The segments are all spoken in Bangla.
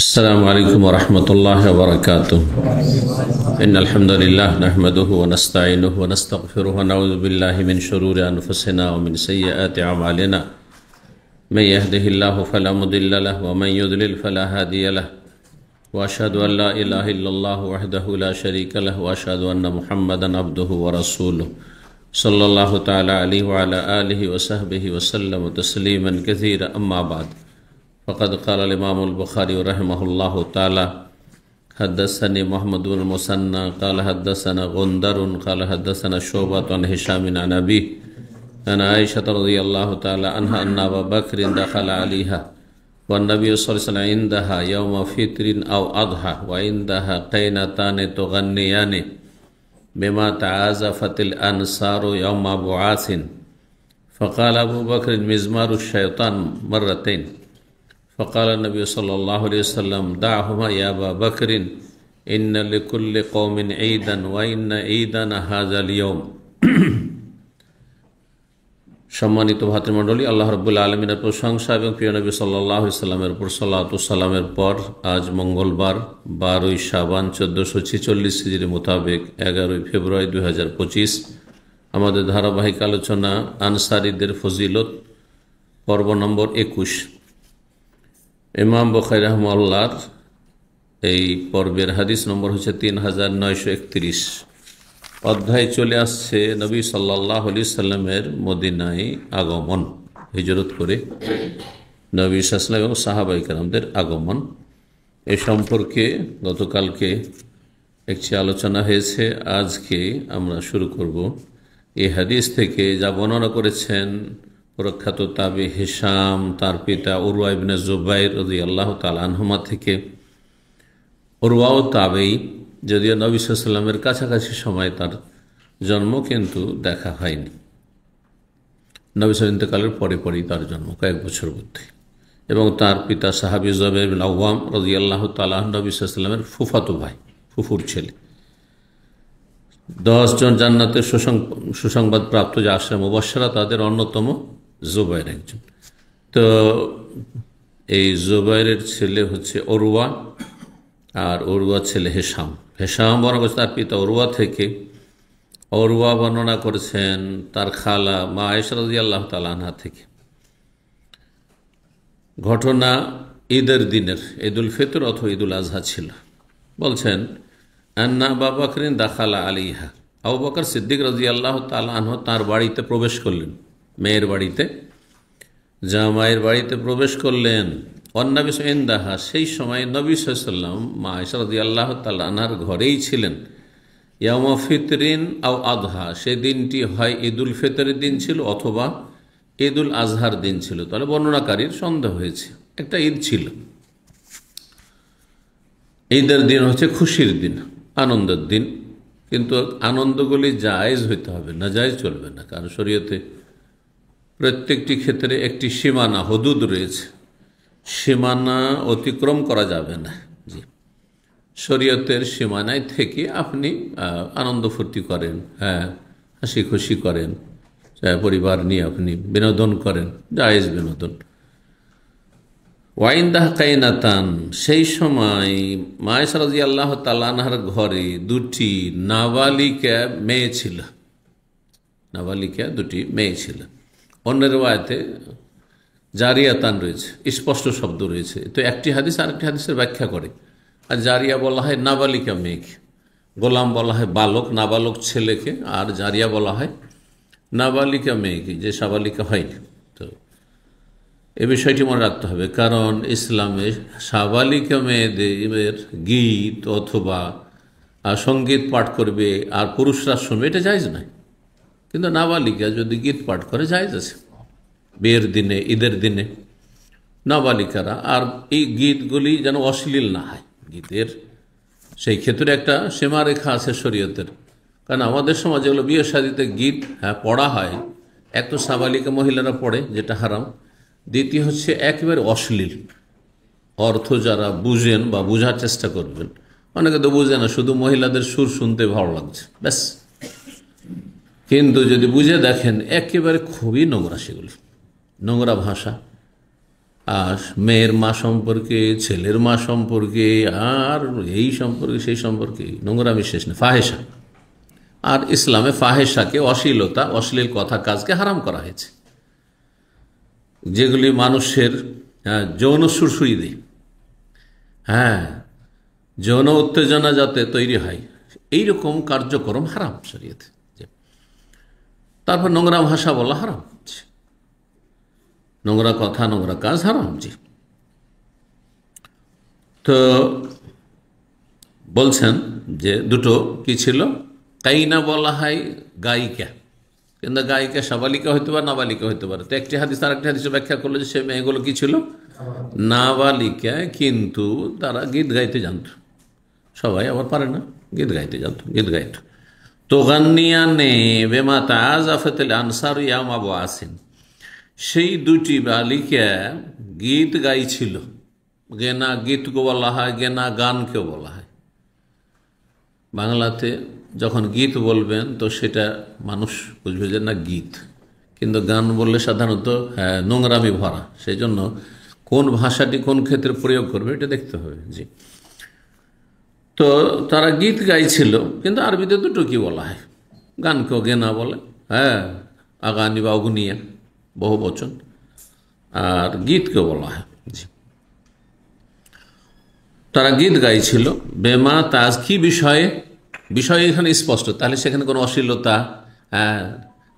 السلام عليكم ورحمة الله وبركاته. إن الحمد لله نحمده ونستعينه ونستغفره ونعوذ بالله من شرور أنفسنا ومن سيئات أعمالنا. من يهده الله فلا مضل له ومن يضلل فلا هادي له. وأشهد أن لا إله إلا الله وحده لا شريك له وأشهد أن محمدا عبده ورسوله صلى الله تعالى عليه وعلى آله وصحبه وسلم تسليما كثيرا. أما بعد، فقد قال الإمام البخاري رحمه الله تعالى: حدثني محمد بن المثنى قال حدثنا غندر قال حدثنا شعبة عن هشام عن أبيه عن عائشة رضي الله تعالى عنها أن أبا بكر دخل عليها والنبي صلى الله عليه وسلم عندها يوم فطر أو أضحى وعندها قينتان تغنيان بما تعازفت الأنصار يوم بعاث. فقال أبو بكر: مزمار الشيطان مرتين. فقال النبي صلى الله عليه وسلم: دعهما يا أبا بكر إن لكل قوم عيدا وإن عيدنا هذا اليوم. সম্মানিত ভাতৃমণ্ডলী, আল্লাহ রাব্বুল আলামিনের প্রশংসা এবং প্রিয় নবী সাল্লাল্লাহু আলাইহি সাল্লামের উপর সালাতু সালামের পর আজ মঙ্গলবার 12 শাবান 1446 হিজরি মোতাবেক 11 ফেব্রুয়ারি 2025 আমাদের ধারাবাহিক আলোচনা আনসারীদের ফজিলত পর্ব নম্বর 21। ইমাম বুখারী রাহিমাহুল্লাহর এই পর্বের হাদিস নম্বর হচ্ছে 3931। অধ্যায় চলে আসছে নবী সাল্লাল্লাহু আলাইহি সাল্লামের মদিনায় আগমন, হিজরত করে নবী সাল্লাল্লাহু আলাইহি ওয়াসাল্লাম এবং সাহাবায়ে কেরামদের আগমন। এ সম্পর্কে গতকালকে একটি আলোচনা হয়েছে। আজকে আমরা শুরু করব এই হাদিস থেকে, যা বর্ণনা করেছেন প্রখ্যাত তাবি হিশাম, তার পিতা উরওয়া ইবনে জুবাইর রাদিয়াল্লাহু তাআলা আনহুমা থেকে। উরওয়াও তাবেঈ, যদিও নবী সাল্লাল্লাহু আলাইহি ওয়াসাল্লামের কাছাকাছি সময় তার জন্ম, কিন্তু দেখা হয়নি। নবী সাল্লাল্লাহু ইন্তেকালের পরে পরেই তার জন্ম, কয়েক বছর মধ্যে। এবং তার পিতা সাহাবী জুবাইর বিন আওয়াম রাদিয়াল্লাহু তাআলা নবী সাল্লাল্লাহু আলাইহি ওয়াসাল্লামের ফুফাতো ভাই, ফুফুর ছেলে। 10 জন জান্নাতের সুসংবাদ প্রাপ্ত যে আশরা মুবাশশারা, তাদের অন্যতম জুবাইর একজন। তো এই জুবাইরের ছেলে হচ্ছে উরওয়া, আর উরওয়ার ছেলে হিশাম। হিশাম বর্ণনা করেছে তার পিতা উরওয়া থেকে। উরওয়া বর্ণনা করেছেন তার খালা মা আয়েশা রাদিয়াল্লাহু তাআলা আনহা থেকে। ঘটনা ঈদের দিনের, ঈদুল ফিতর অথবা ঈদুল আজহা ছিল। বলছেন, আন্না আবু বকরিন দাখালা আলাইহা, আবু বকর সিদ্দিক রাদিয়াল্লাহু তাআলা আনহু তার বাড়িতে প্রবেশ করলেন, মেয়ের বাড়িতে, জামাইয়ের বাড়িতে প্রবেশ করলেন। অন্নবী ইনদাহা, সেই সময় নবী সাল্লাল্লাহু আলাইহি ওয়াসাল্লাম মা আয়েশা রাদিয়াল্লাহু তাআলা আনহার ঘরেই ছিলেন। ইয়াউমা ফিতরিন আও আদহা, সেই দিনটি হয় ঈদুল ফিতরের দিন ছিল অথবা ঈদুল আজহার দিন ছিল। তাহলে বর্ণনাকারীর সন্দেহ হয়েছে, একটা ঈদ ছিল। ঈদের দিন হচ্ছে খুশির দিন, আনন্দের দিন, কিন্তু আনন্দগুলি জায়েজ হইতে হবে, নাজায়েজ চলবে না। কারণ শরীয়তে প্রত্যেকটি ক্ষেত্রে একটি সীমানা, হুদুদ রয়েছে, সীমানা অতিক্রম করা যাবে না। জি, শরীয়তের সীমানায় থেকে আপনি আনন্দ ফুর্তি করেন, হ্যাঁ, হাসি খুশি করেন, পরিবার নিয়ে আপনি বিনোদন করেন, জায়েজ বিনোদন। ওয়াইন্দাহ কাইনাতান, সেই সময় মা আয়েশা রাদিয়াল্লাহু তাআলা আনহার ঘরে দুটি নাবালিকা মেয়ে ছিল, নাবালিকা দুটি মেয়ে ছিল। অন্য রিওয়ায়াতে জারিয়াতান রয়েছে, স্পষ্ট শব্দ রয়েছে। তো একটি হাদিস আরেকটি হাদিসের ব্যাখ্যা করে। আর জারিয়া বলা হয় নাবালিকা মেয়েকে, গোলাম বলা হয় বালক, নাবালক ছেলেকে, আর জারিয়া বলা হয় নাবালিকা মেয়েকে, যে সাবালিকা হয়নি। তো এ বিষয়টি মনে রাখতে হবে, কারণ ইসলামে সাবালিকা মেয়েদের গীত অথবা সঙ্গীত পাঠ করবে আর পুরুষরা শুনবে, এটা জায়েজ নয়। কিন্তু নাবালিকা যদি গীত পাঠ করে, জায়েজ আছে। বিয়ের দিনে, ঈদের দিনে নাবালিকারা, আর এই গীতগুলি যেন অশ্লীল না হয়। গীতের সেই ক্ষেত্রে একটা সীমারেখা আছে শরীয়তের। কারণ আমাদের সমাজে যেগুলো বিয়ে শাদীতে গীত পড়া হয়, এক তো সাবালিকা মহিলারা পড়ে, যেটা হারাম। দ্বিতীয় হচ্ছে একেবারে অশ্লীল অর্থ, যারা বুঝেন বা বোঝার চেষ্টা করবেন, অনেকে তো বুঝে না, শুধু মহিলাদের সুর শুনতে ভালো লাগছে ব্যাস। কিন্তু যদি বুঝে দেখেন, একেবারে খুবই নোংরা, সেগুলি নোংরা ভাষা, আর মেয়ের মা সম্পর্কে, ছেলের মা সম্পর্কে, আর এই সম্পর্কে সেই সম্পর্কে নোংরামি শেষ নেই, ফাহেসা। আর ইসলামে ফাহেসাকে, অশ্লীলতা, অশ্লীল কথা কাজকে হারাম করা হয়েছে, যেগুলি মানুষের যৌন সুরসুরি দেয়, যৌন উত্তেজনা যাতে তৈরি হয়, এইরকম কার্যক্রম হারাম শরীয়তে। তারপর নোংরা ভাষা বলা হারাম, নোংরা কথা, নোংরা কাজ হারাম। জি, তো বলছেন যে দুটো কি ছিল, কাইনা বলা হয় গায়িকা, কিন্তু গায়িকা সাবালিকা হইতে পারে, নাবালিকা হইতে পারে। তো একটি হাদিস আর একটি হাদিসে ব্যাখ্যা করলো যে সে মেয়েগুলো কি ছিল, নাবালিকা, কিন্তু তারা গীত গাইতে জানত। সবাই আবার পারে না, গীত গাইতে জানত, গীত গাইত। তো গান্নিয়ানে বেমা তাজাফাতিল আনসার ইয়াম আবু আসিন, সেই দুটি বালিকা গীত গাইছিল। গেনা গীতকে বলা হয়, গেনা গানকেও বলা হয়। বাংলাতে যখন গীত বলবেন তো সেটা মানুষ বুঝবে যে না গীত, কিন্তু গান বললে সাধারণত নোংরামি ভরা। সেই জন্য কোন ভাষাটি কোন ক্ষেত্রে প্রয়োগ করবে এটা দেখতে হবে। জি, তো তারা গীত গাইছিল, কিন্তু আরবিতে দুটো কি বলা হয়, গানকেও গেনা বলে, আগানি বা অগ্নিয়া বহু বচন, আর গীতকেও বলা হয়। জি, তারা গীত গাইছিল। বেমা তাজ, কি বিষয়ে, বিষয় এখানে স্পষ্ট, তাহলে সেখানে কোনো অশ্লীলতা,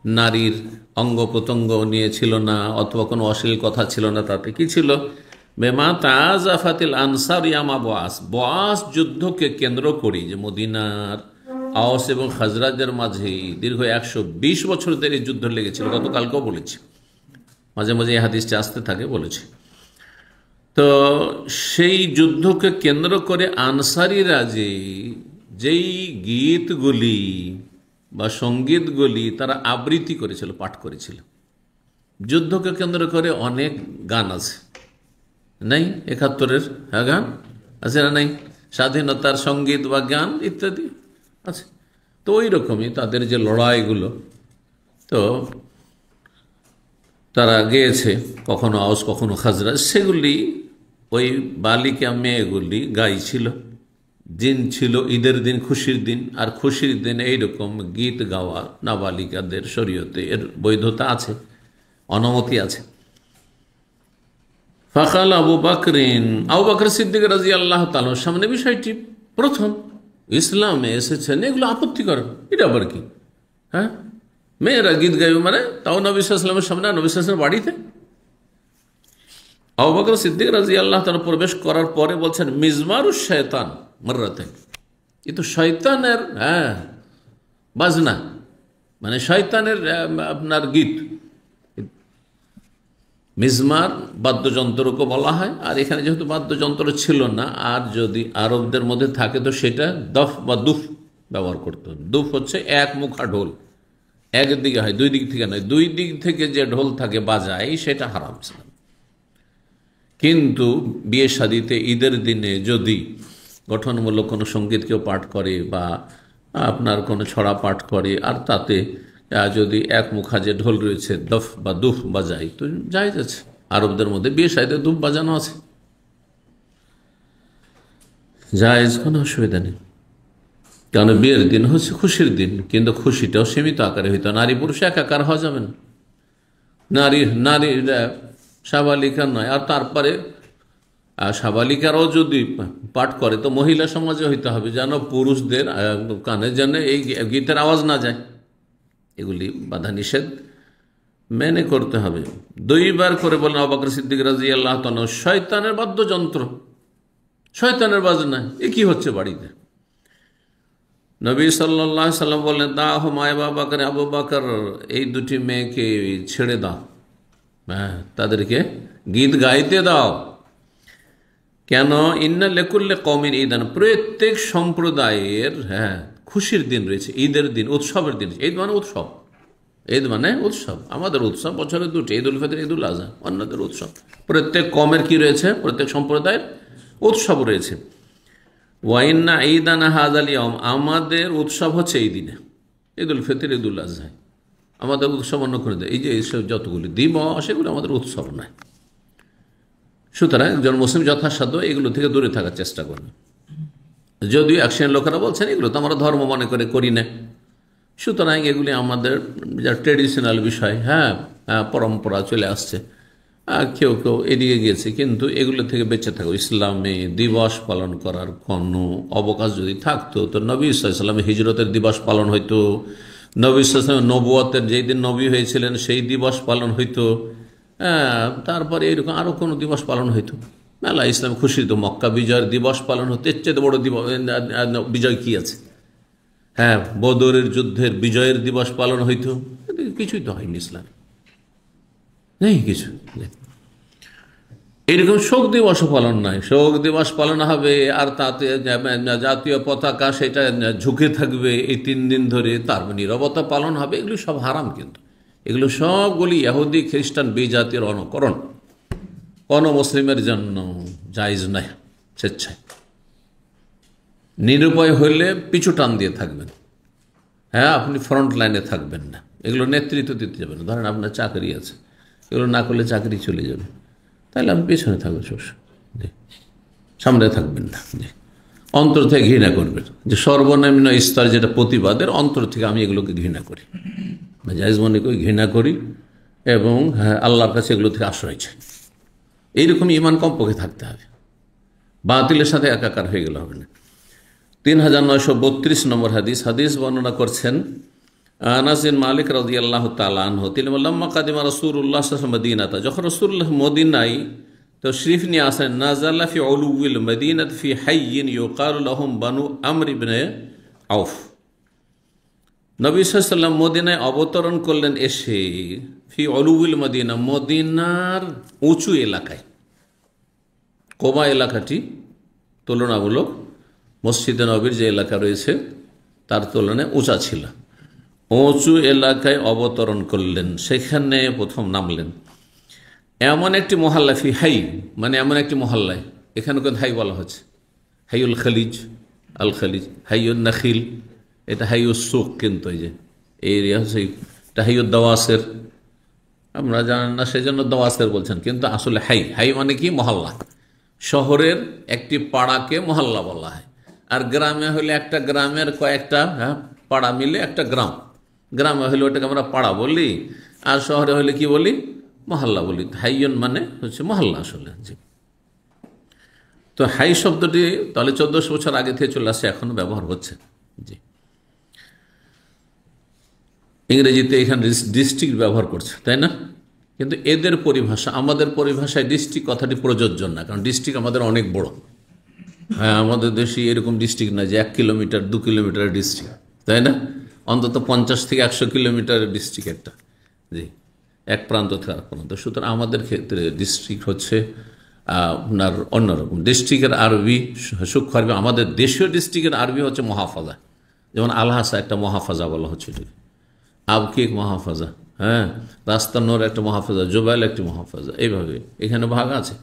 নারীর অঙ্গ প্রত্যঙ্গ নিয়ে ছিল না, অথবা কোনো অশ্লীল কথা ছিল না। তাতে কি ছিল, বেমা তাজাফাতিল আনসার ইয়ামা বআস, বআস যুদ্ধকে কেন্দ্র করি, যে মদিনার আওস এবং খাজরাজের মাঝে দীর্ঘ 120 বছর ধরে যুদ্ধ লেগেছিল। গতকালকেও বলেছি, মাঝে মাঝে এই হাদিসটা আসতে থাকে, বলেছি। তো সেই যুদ্ধকে কেন্দ্র করে আনসারীরা যেই গীতগুলি বা সঙ্গীতগুলি তারা আবৃত্তি করেছিল, পাঠ করেছিল। যুদ্ধকে কেন্দ্র করে অনেক গান আছে, নাই 71-এর গান আছে না, নাই স্বাধীনতার সঙ্গীত বা গান ইত্যাদি আছে। তো ওই রকমই তাদের যে লড়াইগুলো, তো তারা গেয়েছে, কখনো আওস কখনো খাজরাজ, সেগুলি ওই বালিকা মেয়েগুলি গাইছিল। দিন ছিল ঈদের দিন, খুশির দিন, আর খুশির দিনে এইরকম গীত গাওয়া নাবালিকাদের শরীয়তে এর বৈধতা আছে, অনুমতি আছে। ফাকাল আবু বকরিন, আবু বকর সিদ্দিক রাদিয়াল্লাহু তাআলার সামনে বিষয়টি প্রথম ইসলামে এসেছেন, এগুলো আপত্তিকর, এটা আবার কি, মেয়েরা গীত গাইবে, মানে তাও নবী সাল্লাল্লাহু আলাইহি ওয়াসাল্লামের সামনে, নবী সাল্লাল্লাহু আলাইহি ওয়াসাল্লামের বাড়িতে। আবু বকর সিদ্দিক রাদিয়াল্লাহু তাআলা প্রবেশ করার পরে বলছেন, মিজমারুশ শয়তান মাররাতাইন, এ তো শয়তানের বাজনা, মানে শয়তানের আপনার গীত। মিজমার বাদ্যযন্ত্রকে বলা হয়, আর এখানে যেহেতু বাদ্যযন্ত্র ছিল না, আর যদি আরবদের মধ্যে থাকে তো সেটা দফ বা দুফ ব্যবহার করত। দুফ হচ্ছে এক মুখা ঢোল, একদিকে হয়, দুই দিক থেকে নয়, দুই দিক থেকে যে ঢোল থাকে বাজায়, সেটা হারাম ছিল। কিন্তু বিয়ে শাদিতে ঈদের দিনে যদি গঠনমূলক কোনো সঙ্গীত কেউ পাঠ করে বা আপনার কোনো ছড়া পাঠ করে, আর তাতে যদি এক মুখা যে ঢোল রয়েছে দফ বা দুফ বাজায়, তো জায়েজ আছে। আরবদের মধ্যে বিয়ে শাদিতে দুফ বাজানো আছে, জায়েজ, কোনো অসুবিধা নেই। কারণ বিয়ের দিন হচ্ছে খুশির দিন, কিন্তু খুশিটাও সীমিত আকারে হইতো, নারী পুরুষ একাকার হওয়া যাবে না, নারীরা সাবালিকা নয়। আর তারপরে সাবালিকারাও যদি পাঠ করে তো মহিলা সমাজে হইতে হবে, যেন পুরুষদের কানে যেন এই গীতের আওয়াজ না যায়। এগুলি বাধা নিষেধ মেনে করতে হবে। দুইবার করে বলেন আবু বকর সিদ্দিক রাদিয়াল্লাহু তাআলা, শয়তানের বাদ্যযন্ত্র, শয়তানের বাজনা, এ কি হচ্ছে বাড়িতে? নবী সাল্লাল্লাহু আলাইহি ওয়াসাল্লাম বললেন, দাহ মায় বাবা করে, আবু বকর এই দুটি মেয়েকে ছেড়ে দাও, তাদেরকে গীত গাইতে দাও। কেন? ইন্না লিকুল্লি কওমিন ঈদান, প্রত্যেক সম্প্রদায়ের খুশির দিন রয়েছে, ঈদের দিন, উৎসবের দিন। ঈদ মানে উৎসব, ঈদ মানে উৎসব। আমাদের উৎসব বছরে দুটি, ঈদ উল ফিতর, ঈদ উল আযহা, অন্যদের উৎসব। প্রত্যেক কওমের কি রয়েছে? প্রত্যেক সম্প্রদায়ের উৎসব রয়েছে। ওয়াইন্না ঈদানা হাযাল ইয়াওম, আমাদের উৎসব হচ্ছে এই দিনে, ঈদ উল ফিতর, ঈদ উল আযহা। আমাদের উৎসব অন্য করে দেয়, এই যে এইসব যতগুলি দিবস, সেগুলো আমাদের উৎসব নয়। সুতরাং একজন মুসলিম যথাসাধ্য এগুলো থেকে দূরে থাকার চেষ্টা করবে। যদিও এক শ্রেণীর লোকেরা বলছেন এগুলো তো আমরা ধর্ম মনে করে করি না, সুতরাং এগুলি আমাদের যা ট্রেডিশনাল বিষয়, পরম্পরা চলে আসছে, কেউ কেউ এদিকে গিয়েছে, কিন্তু এগুলো থেকে বেঁচে থাকো। ইসলামে দিবস পালন করার কোনো অবকাশ যদি থাকতো তো নবী সাল্লাল্লাহু হিজরতের দিবস পালন হইতো, নবী সাল্লাল্লাহু নবুয়তের যেই দিন নবী হয়েছিলেন সেই দিবস পালন হইতো, তারপরে এরকম আরও কোনো দিবস পালন হইতো। মেলা ইসলাম খুশি তো, মক্কা বিজয়ের দিবস পালন হতো, এর চেয়ে বড় বিজয় কি আছে? বদরের যুদ্ধের বিজয়ের দিবস পালন হইতো, কিছুই তো হয়নি ইসলাম, নেই কিছু। এরকম শোক দিবসও পালন নাই, শোক দিবস পালন হবে আর তাতে জাতীয় পতাকা সেটা ঝুঁকে থাকবে এই 3 দিন ধরে, তার নীরবতা পালন হবে। এগুলো সব হারাম, কিন্তু এগুলো সবগুলি ইহুদি খ্রিস্টান বিজাতির অনুকরণ, কোনো মুসলিমের জন্য জায়েজ নাই। স্বেচ্ছায় নিরুপায় হইলে পিছু টান দিয়ে থাকবেন, আপনি ফ্রন্ট লাইনে থাকবেন না, এগুলো নেতৃত্ব দিতে যাবেন না। ধরেন আপনার চাকরি আছে, এগুলো না করলে চাকরি চলে যাবে, তাহলে আপনি পেছনে থাকবেন, সামনে থাকবেন না। অন্তর থেকে ঘৃণা করবেন, যে সর্বনিম্ন স্তর যেটা প্রতিবাদের, অন্তর থেকে আমি এগুলোকে ঘৃণা করি, জায়েজ মনে করি, ঘৃণা করি, এবং আল্লাহর কাছে এগুলো থেকে আশ্রয় চাই। এইরকম ঈমান কমপক্ষে থাকতে হবে, বাতিলের সাথে একাকার হয়ে গেলে হবে না। 3932 নম্বর হাদিস বর্ণনা করছেন আনাস বিন মালিক রাদিয়াল্লাহু তাআলা আনহু, তিনি বলেন লাম্মা কাদিমা রাসূলুল্লাহ সাল্লাল্লাহু আলাইহি মদিনাতা, যখন রাসূলুল্লাহ মদিনায় তশরিফ নিয়ে আসেন, নাযালা ফি উলুউল মদিনাতি ফি হাইয়িন ইউকালু লাহুম বানু আমর ইবনে আউফ। নবী সাল্লাল্লাহু আলাইহি ওয়াসাল্লাম মদিনায় অবতরণ করলেন, এসে ফি উলুউল মদিনা, মদিনার উঁচু এলাকায়। কোবা এলাকাটি তুলনামূলক মসজিদে নবীর যে এলাকা রয়েছে তার তুলনায় উঁচা ছিল, উঁচু এলাকায় অবতরণ করলেন, সেখানে প্রথম নামলেন। এমন একটি মহল্লা, ফি হাই মানে এমন একটি মহল্লায়, এখানে কিন্তু হাই বলা হচ্ছে, হাইউল খালিজ, আল খালিজ, হাইউল নাখিল, এটা হাইউল সুক, কিন্তু এই যে এই এরিয়া হচ্ছে এটা হাইউল দাওয়াসের, আমরা জানেন না সেই জন্য দাওয়াসের বলছেন, কিন্তু আসলে হাই মানে কি? মহল্লা। শহরের একটি পাড়াকে মহল্লা বলা হয়, আর গ্রামে হলে একটা গ্রামের কয়েকটা পাড়া মিলে একটা গ্রাম। গ্রামে হলে ওটাকে আমরা পাড়া বলি, আর শহরে হলে কি বলি? মহল্লা বলি। হাইয়ন মানে হচ্ছে মহল্লা আসলে। জি, তো হাই শব্দটি তাহলে 1400 বছর আগে থেকে চলে আসছে, এখনো ব্যবহার হচ্ছে। জি, ইংরেজিতে এখানে ডিস্ট্রিক্ট ব্যবহার করছে, তাই না? কিন্তু এদের পরিভাষা, আমাদের পরিভাষায় ডিস্ট্রিক্ট কথাটি প্রযোজ্য না, কারণ ডিস্ট্রিক্ট আমাদের অনেক বড়। আমাদের দেশে এরকম ডিস্ট্রিক্ট না যে 1 কিলোমিটার 2 কিলোমিটারের ডিস্ট্রিক্ট, তাই না? অন্তত 50 থেকে 100 কিলোমিটারের ডিস্ট্রিক্ট একটা, জি, এক প্রান্ত থেকে আরেক প্রান্ত। সুতরাং আমাদের ক্ষেত্রে ডিস্ট্রিক্ট হচ্ছে আপনার অন্যরকম। ডিস্ট্রিক্টের আরবি, সূক্ষ্ম আরবি, আমাদের দেশীয় ডিস্ট্রিক্টের আরবি হচ্ছে মহাফাজা। যেমন আলহাসা একটা মহাফাজা বলা হচ্ছে, আবকিক মহাফাজা, রাস্তানোর একটা মহাফাজা, জোবাইল একটি মহাফাজা, এইভাবে এখানে ভাগ আছে।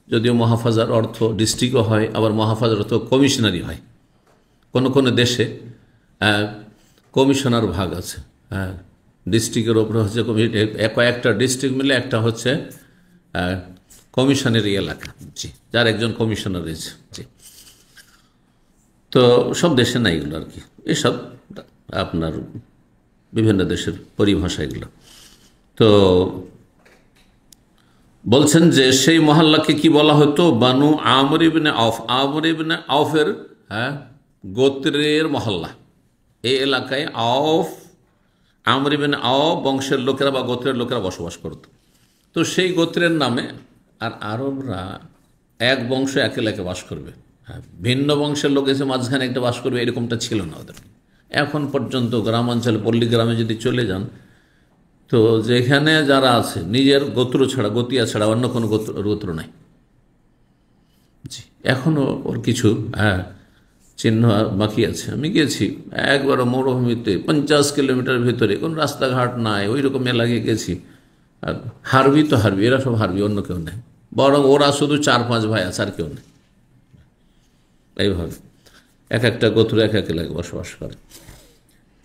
যদিও মহাফাজার অর্থ ডিস্ট্রিক্টও হয়, আবার মহাফাজার অর্থ কমিশনারি হয়। কোনো কোনো দেশে কমিশনার ভাগ আছে, ডিস্ট্রিক্টের ওপরে হচ্ছে কয়েকটা ডিস্ট্রিক্ট মিলে একটা হচ্ছে কমিশনারি এলাকা, জি, যার একজন কমিশনার রয়েছে। জি, তো সব দেশে নাই এগুলো আর কি, এসব আপনার বিভিন্ন দেশের পরিভাষা এগুলো। তো বলছেন যে সেই মহল্লাকে কি বলা হতো? বানু আমর ইবনে আউফ, আমর ইবনে আউফের গোত্রের মহল্লা। এই এলাকায় আউফ, আমর ইবনে আউফ বংশের লোকেরা বা গোত্রের লোকেরা বসবাস করত। তো সেই গোত্রের নামে, আর আরবরা এক বংশ এক এলাকায় বাস করবে, ভিন্ন বংশের লোক এসে মাঝখানে একটা বাস করবে, এরকমটা ছিল না ওদের। এখন পর্যন্ত গ্রামাঞ্চলে, পল্লী গ্রামে যদি চলে যান, তো যেখানে যারা আছে নিজের গোত্র ছাড়া, গতিয়া ছাড়া অন্য কোনো গোত্র নাই। জি, এখনও ওর কিছু চিহ্ন বাকি আছে। আমি গেছি একবার মরুভূমিতে 50 কিলোমিটার ভিতরে, কোনো রাস্তাঘাট নাই, ওই রকম এলাকায় গেছি। আর হারবি তো হারবি, এরা সব হারবি, অন্য কেউ নেই, বরং ওরা শুধু 4-5 ভাই আছে, আর কেউ নেই। এইভাবে এক একটা গোত্র এক এক এলাকায় বসবাস করে।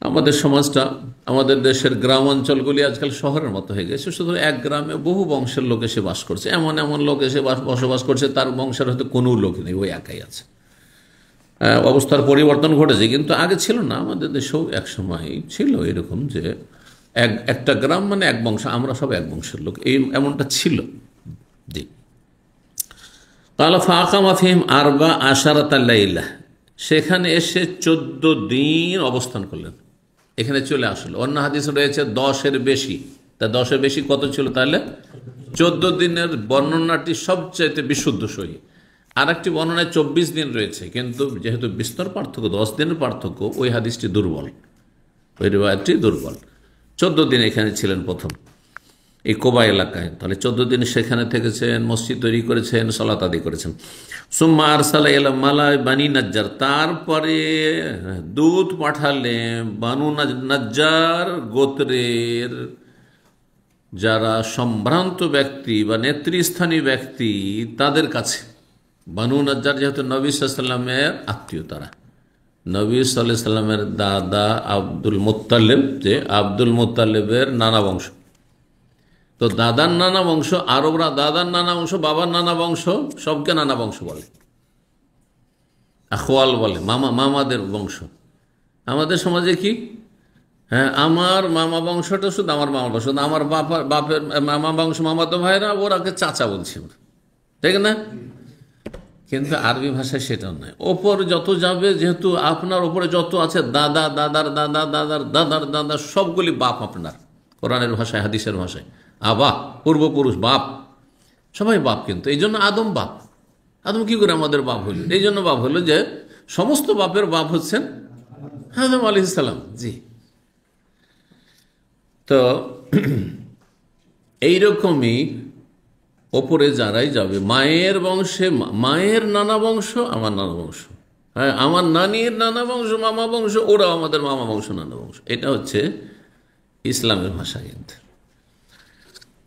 আমাদের সমাজটা, আমাদের দেশের গ্রাম অঞ্চলগুলি আজকাল শহরের মতো হয়ে গেছে। শুধু এক গ্রামে বহু বংশের লোক এসে বাস করছে, এমন এমন লোক এসে বসবাস করছে তার বংশের হয়তো কোনো লোক নেই, ওই একাই আছে। অবস্থার পরিবর্তন ঘটেছে, কিন্তু আগে ছিল না। আমাদের দেশেও এক সময় ছিল এরকম যে একটা গ্রাম মানে এক বংশ, আমরা সব এক বংশের লোক, এমনটা ছিল। জি। কালা ফাকামা ফিহিম আরবা আশারাতা লাইলা, সেখানে এসে 14 দিন অবস্থান করলেন। এখানে চলে আসলো। অন্য হাদিস রয়েছে 10-এর বেশি। তা 10-এর বেশি কত ছিল তাহলে? 14 দিনের বর্ণনাটি সবচাইতে বিশুদ্ধ সহি। আর একটি বর্ণনায় 24 দিন রয়েছে, কিন্তু যেহেতু বিস্তর পার্থক্য, 10 দিনের পার্থক্য, ওই হাদিসটি দুর্বল, ওই রিওয়ায়াতটি দুর্বল। 14 দিন এখানে ছিলেন প্রথম এই কোবা এলাকায়। তাহলে 14 দিন সেখানে থেকেছেন, মসজিদ তৈরি করেছেন, সালাত আদি করেছেন। সুম্মা আরসালা ইলা মালা বানি নাজ্জার, তারপরে দূত পাঠালেন বানু নাজ্জার গোত্রের যারা সম্ভ্রান্ত ব্যক্তি বা নেতৃস্থানীয় ব্যক্তি তাদের কাছে। বানু নাজ্জার যেহেতু নবী সাল্লাল্লাহু আলাইহি ওয়াসাল্লামের আত্মীয়, তারা নবী সাল্লাল্লাহু আলাইহি ওয়াসাল্লামের দাদা আব্দুল মুত্তালিব, যে আব্দুল মুত্তালিবের নানা বংশ। তো দাদার নানা বংশ, আরবরা দাদার নানা বংশ, বাবার নানা বংশ, সবকে নানা বংশ বলে, আখওয়াল বলে, মামাদের বংশ। আমাদের সমাজে কি, হ্যাঁ, আমার মামা বংশটা শুধু আমার মামা বংশ, আমার বাপের মামা বংশ, মামাতো ভাইরা, ওরাকে চাচা বলছি, ঠিক না? কিন্তু আরবি ভাষায় সেটা নয়। ওপর যত যাবে, যেহেতু আপনার ওপরে যত আছে, দাদা, দাদার দাদা, দাদার দাদার দাদা, সবগুলি বাপ আপনার। কোরআনের ভাষায়, হাদিসের ভাষায় আবা, পূর্বপুরুষ, বাপ, সবাই বাপ। কিন্তু এই জন্য আদম বাপ। আদম কি করে আমাদের বাপ হইল? এই জন্য বাপ হলো যে সমস্ত বাপের বাপ হচ্ছেন আদম আলাইহিস সালাম। জি। তো এইরকমই ওপরে যারাই যাবে, মায়ের বংশে, মায়ের নানা বংশ আমার নানা বংশ, হ্যাঁ, আমার নানির নানা বংশ, মামা বংশ, ওরাও আমাদের মামা বংশ, নানা বংশ। এটা হচ্ছে ইসলামের ভাষা। কিন্তু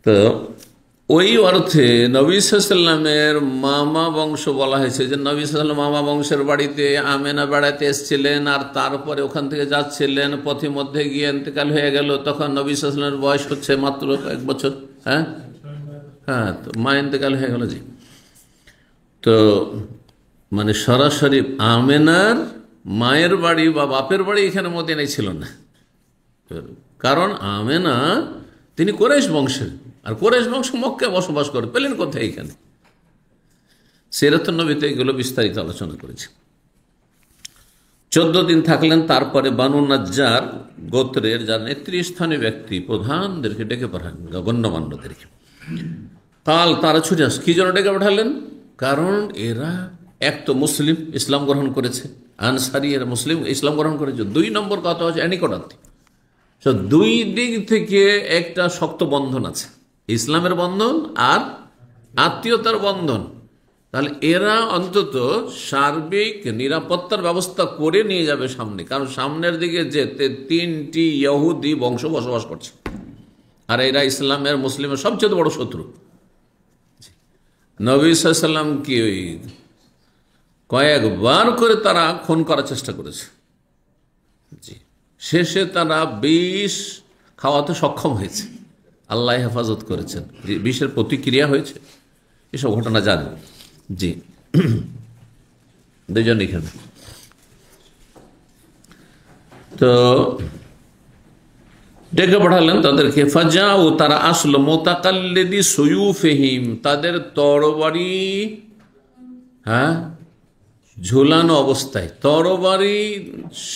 তো ওই অর্থে নবী সাল্লাল্লাহু আলাইহি ওয়াসাল্লামের মামা বংশ বলা হয়েছে, যে নবী সাল্লাল্লাহু আলাইহি ওয়াসাল্লাম মামা বংশের বাড়িতে আমেনা বেড়াতে এসেছিলেন, আর তারপরে ওখান থেকে যাচ্ছিলেন, পথে মধ্যে গিয়ে ইন্তেকাল হয়ে গেল। তখন নবী সাল্লাল্লাহু আলাইহি ওয়াসাল্লামের বয়স হচ্ছে মাত্র 1 বছর। হ্যাঁ, হ্যাঁ, তো মা ইন্তেকাল হয়ে গেল। জি। তো মানে সরাসরি আমেনার মায়ের বাড়ি বা বাপের বাড়ি এখানে মদিনায় ছিল না, কারণ আমেনা তিনি কুরাইশ বংশের, আর কুরাইশ বংশ মক্কায় বসবাস করে, পেলেন কোথায় এখানে? সিরাতুন নবীতে এগুলো বিস্তারিত আলোচনা করেছে। 14 দিন থাকলেন। তারপরে বানু নাজ্জার গোত্রের যারা নেতৃস্থানীয় ব্যক্তি, প্রধানদেরকে ডেকে পাঠান, গণ্যমান্যদেরকে। কাল, তারা ছুটে আস। কি জন্য ডেকে পাঠালেন? কারণ এরা এক তো মুসলিম, ইসলাম গ্রহণ করেছে, আনসারি, এরা মুসলিম, ইসলাম গ্রহণ করেছে। 2 নম্বর কথা হচ্ছে নিকটাত্মীয়। তো 2 দিক থেকে একটা শক্ত বন্ধন আছে, ইসলামের বন্ধন আর আত্মীয়তার বন্ধন। তাহলে এরা অন্তত সার্বিক নিরাপত্তার ব্যবস্থা করে নিয়ে যাবে সামনে, কারণ সামনের দিকে যেতে 3টি ইহুদি বংশ বসবাস করছে, আর এরা ইসলামের, মুসলিমের সবচেয়ে বড় শত্রু। নবী সাল্লাল্লাহু আলাইহি ওয়াসাল্লামকে কয়েকবার করে তারা খুন করার চেষ্টা করেছে। জি। শেষে তারা বিষ খাওয়াতে সক্ষম হয়েছে, আল্লাহ হেফাজত করেছেন, বিষের প্রতিক্রিয়া হয়েছে, এসব ঘটনা জানেন। জি। 2 জন এখানে। তো ডেকে পাঠালেন তাদেরকে। ফাজাউ, তারা আসলো, মুতাকাল্লিদি সুয়ুফিহিম, তাদের তরবারি, হ্যাঁ, ঝুলানো অবস্থায়, তরবারি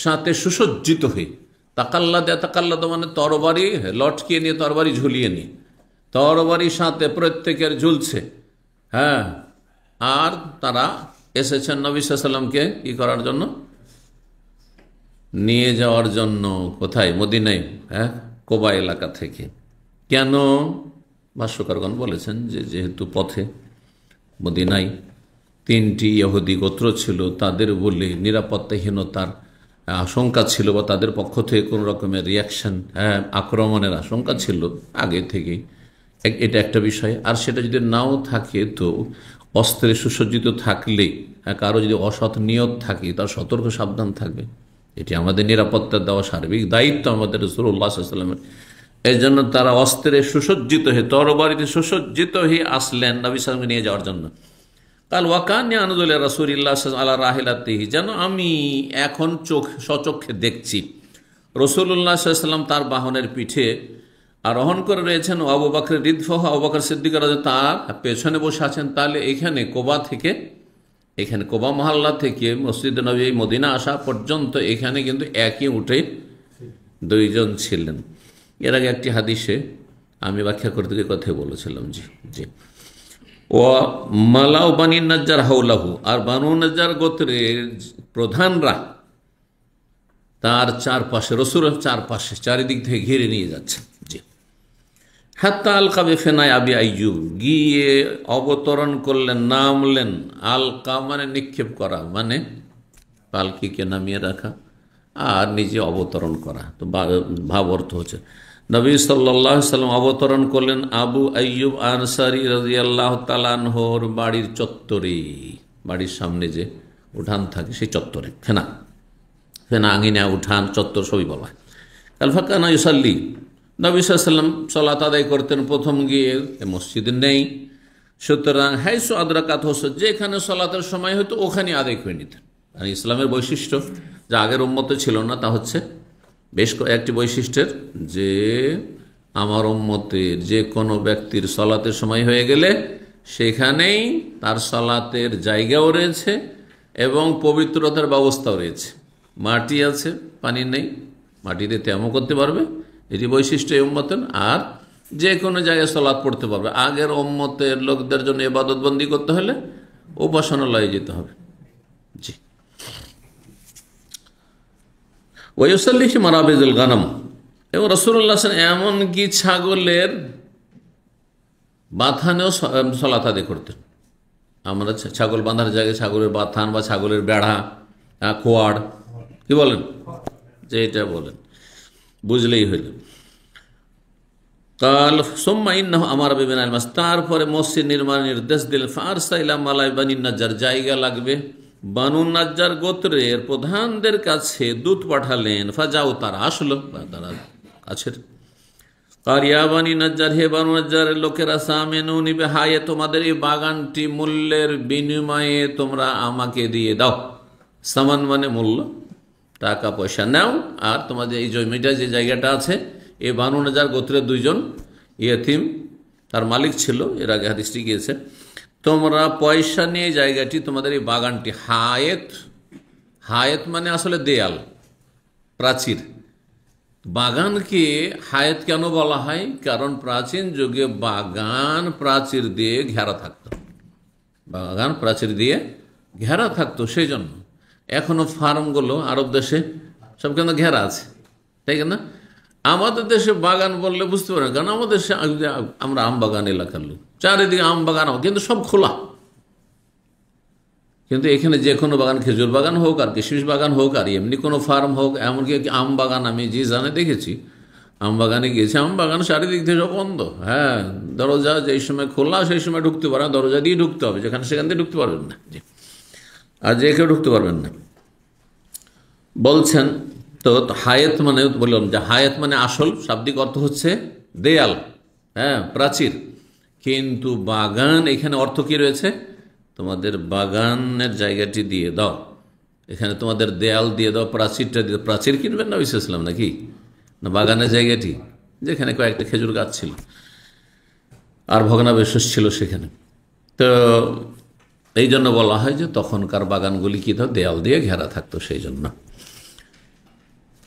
সাথে সুসজ্জিত হয়ে। তাকাল্লাদ মানে তরবারি লটকিয়ে নিয়ে, তরবারি ঝুলিয়ে নিয়ে, তরবারি সাথে প্রত্যেকের ঝুলছে। হ্যাঁ, আর তারা এসেছেন নবী সাল্লাল্লাহু আলাইহি ওয়াসাল্লামকে কি করার জন্য? নিয়ে যাওয়ার জন্য। কোথায়? মদিনায়, হ্যাঁ, কোবা এলাকা থেকে। কেন? ভাষ্যকারগণ বলেছেন যে যেহেতু পথে মদিনায় 3টি ইহুদি গোত্র ছিল, তাদের বলে নিরাপত্তাহীনতার আশঙ্কা ছিল, বা তাদের পক্ষ থেকে কোনো রকমের রিয়াকশন, আক্রমণের আশঙ্কা ছিল আগে থেকেই। এটা একটা বিষয়। আর সেটা যদি নাও থাকে, তো অস্ত্রে সুসজ্জিত থাকলে, কারো যদি অসৎ নিয়ত থাকে, তার সতর্ক সাবধান থাকবে। এটি আমাদের নিরাপত্তা দেওয়া সার্বিক দায়িত্ব আমাদের রাসূলুল্লাহ সাল্লাল্লাহু আলাইহি ওয়াসাল্লামের। এই জন্য তারা অস্ত্রে সুসজ্জিত হয়ে, তরবারিতে সুসজ্জিত হয়ে আসলেন নবী সাল্লামকে নিয়ে যাওয়ার জন্য। কাল ওয়াকান্নি আনজুল রাসূলিল্লাহ আলা রাহিলাতিহি, যেন আমি এখন সচক্ষে দেখছি রাসূলুল্লাহ সাল্লাল্লাহু আলাইহি ওয়াসাল্লাম তার বাহনের পিঠে আরোহণ করে রয়েছেন, আবু বকর রিদফাহু, আবু বকর সিদ্দিক রাদিয়াল্লাহু তার পেছনে বসে আছেন। তাহলে এখানে কোবা মহল্লা থেকে মসজিদে নবী মদিনা আসা পর্যন্ত এখানে কিন্তু একই উঠে দুইজন ছিলেন। এর আগে একটি হাদিসে আমি ব্যাখ্যা করতে গিয়ে কথা বলেছিলাম। জি জি। ও মালাউ বানি নাজ্জার হাওলাহু, আর বানু নাজ্জার গোত্রের প্রধানরা তার চারপাশে, রসুলের চারপাশে চারিদিক থেকে ঘিরে নিয়ে যাচ্ছে। জি। হাত্তা আলকা বেফেনায় আবি আইয়ুব, গিয়ে অবতরণ করলেন, নামলেন। আলকা মানে নিক্ষেপ করা, মানে পালকিকে নামিয়ে রাখা আর নিজে অবতরণ করা, তো ভাব অর্থ হচ্ছে নবী সাল্লাল্লাহু আলাইহি সাল্লাম অবতরণ করলেন আবু আইয়ুব আনসারী রাদিয়াল্লাহু তাআলা আনহুর বাড়ির চত্বরে, বাড়ির সামনে যে উঠান থাকে সেই চত্বরে, ফেনা আঙিনা, উঠান, চত্বর সবই বলা হয়। কাল ফাকানা ইউসাল্লি, নবী সাল্লাল্লাহু আলাইহি সাল্লাম সালাত আদায় করতেন। প্রথম গিয়ে মসজিদে নেই, সুতরাং হাইসু আদরাকাত হোস, যেখানে সালাতের সময় হতো ওখানে আদায় করে নিতেন। আর ইসলামের বৈশিষ্ট্য যা আগের উম্মতে ছিল না, তা হচ্ছে বেশ কয়েকটি বৈশিষ্ট্যের, যে আমার উম্মতের যে কোনো ব্যক্তির সালাতের সময় হয়ে গেলে সেখানেই তার সালাতের জায়গাও রয়েছে এবং পবিত্রতার ব্যবস্থাও রয়েছে। মাটি আছে, পানি নেই, মাটিতে তেমন করতে পারবে, এটি বৈশিষ্ট্য এই উম্মতের। আর যে কোনো জায়গায় সালাত পড়তে পারবে। আগের উম্মতের লোকদের জন্য ইবাদতবন্দি করতে হলে উপাসনালয়ে যেতে হবে। জি। ওয়াইসাল্লিহি মারাবিজুল গানাম, এবং রাসূলুল্লাহ এমনকি ছাগলের বাথানেও সালাত আদায় করতেন। আমরা ছাগল বাঁধার জায়গায় ছাগলের বাথান বা ছাগলের বেড়া, খোয়াড়, কি বলেন, যে এটা বলেন, বুঝলেই হইল। কাল সুম্মা ইন্নাহু আমারা বিবিনাল মাস, তারপরে মসজিদ নির্মাণ নির্দেশ দিলেন। ফারসা ইলা মালাই বানি নাজ্জার, জায়গা লাগবে, বানু নাজ্জার গোত্রের প্রধানদের কাছে দূত পাঠালেন। ফাজাও, তারা আসলো, তারা কাছের। কারিয়া বানি নাজ্জার, হে বানু নাজ্জারের লোকেরা, সামেনু নিবে হায়ে, তোমাদের এই বাগানটি মূল্যের বিনিময়ে তোমরা আমাকে দিয়ে দাও। সামান মানে মূল্য, টাকা পয়সা নাও। আর তোমাদের এই জমিটা, যে জায়গাটা আছে, এই বানু নাজ্জার গোত্রের দুইজন ইয়েতিম তার মালিক ছিল, এর আগে হাদিসটি গিয়েছে। তোমরা পয়সা নিয়ে জায়গাটি, তোমাদের এই বাগানটি, হায়েত মানে আসলে দেয়াল, প্রাচীর। বাগানকে হায়েত কেন বলা হয়? কারণ প্রাচীন যুগে বাগান প্রাচীর দিয়ে ঘেরা থাকতো, বাগান প্রাচীর দিয়ে ঘেরা থাকতো, সেই জন্য। এখনো ফার্মগুলো আরব দেশে সব কেন ঘেরা আছে, তাই না? আমাদের দেশে বাগান বললে বুঝতে পারেন, কারণ আমাদের দেশে আমরা আম বাগান এলাকার লোক, চারিদিকে আম বাগান, কিন্তু সব খোলা। কিন্তু এখানে যে কোনো বাগান, খেজুর বাগান হোক আর কিশমিশ বাগান হোক আর এমনি কোনো ফার্ম হোক, এমনকি আম বাগান আমি যে জানে দেখেছি, আম বাগানে গিয়েছি, আম বাগান চারিদিক থেকে সব বন্ধ। হ্যাঁ, দরজা যেই সময় খোলা সেই সময় ঢুকতে পারেন, দরজা দিয়ে ঢুকতে হবে, যেখানে সেখান দিয়ে ঢুকতে পারবেন না, আর যে কেউ ঢুকতে পারবেন না বলছেন। তো হায়েত মানে বললাম যে হায়েত মানে আসল শাব্দিক অর্থ হচ্ছে দেয়াল, হ্যাঁ, প্রাচীর। কিন্তু বাগান, এখানে অর্থ কি রয়েছে? তোমাদের বাগানের জায়গাটি দিয়ে দাও, এখানে তোমাদের দেয়াল দিয়ে দাও, প্রাচীরটা দিয়ে। প্রাচীর কিনবেন না ইসলাম নাকি? না, বাগানের জায়গাটি, যেখানে কয়েকটা খেজুর গাছ ছিল আর ভগ্নাবশেষ ছিল সেখানে। তো এই জন্য বলা হয় যে তখনকার বাগানগুলি কি দেয়াল দিয়ে ঘেরা থাকতো, সেই জন্য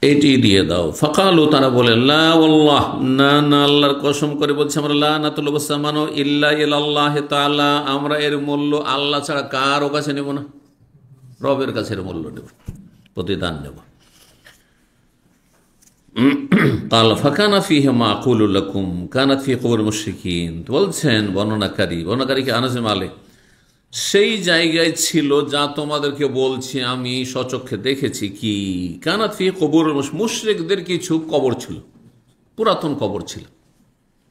এটি দিয়ে দাও। ফাকালু, তারা বলে, লা ওয়াল্লাহ, না না, আল্লাহর কসম করে বলছে আমরা, লা নাতুলুবু সামানু ইল্লা ইলাল্লাহ তাআলা, আমরা এর মূল্য আল্লাহ ছাড়া কারো কাছে নেব না, রবের কাছে এর মূল্য নেব, প্রতিদান নেব। কাল ফাকানা ফিহি মা আকুলু লাকুম কানাত ফি কুবুর মুশরিকিন, বলছেন বর্ণনাকারীকে আনাস ইবনে মালিক, সেই জায়গায় ছিল যা তোমাদেরকে বলছি আমি সচক্ষে দেখেছি। কি? কানাত ফি কবর, মুশরিকদের কিছু কবর ছিল, পুরাতন কবর ছিল।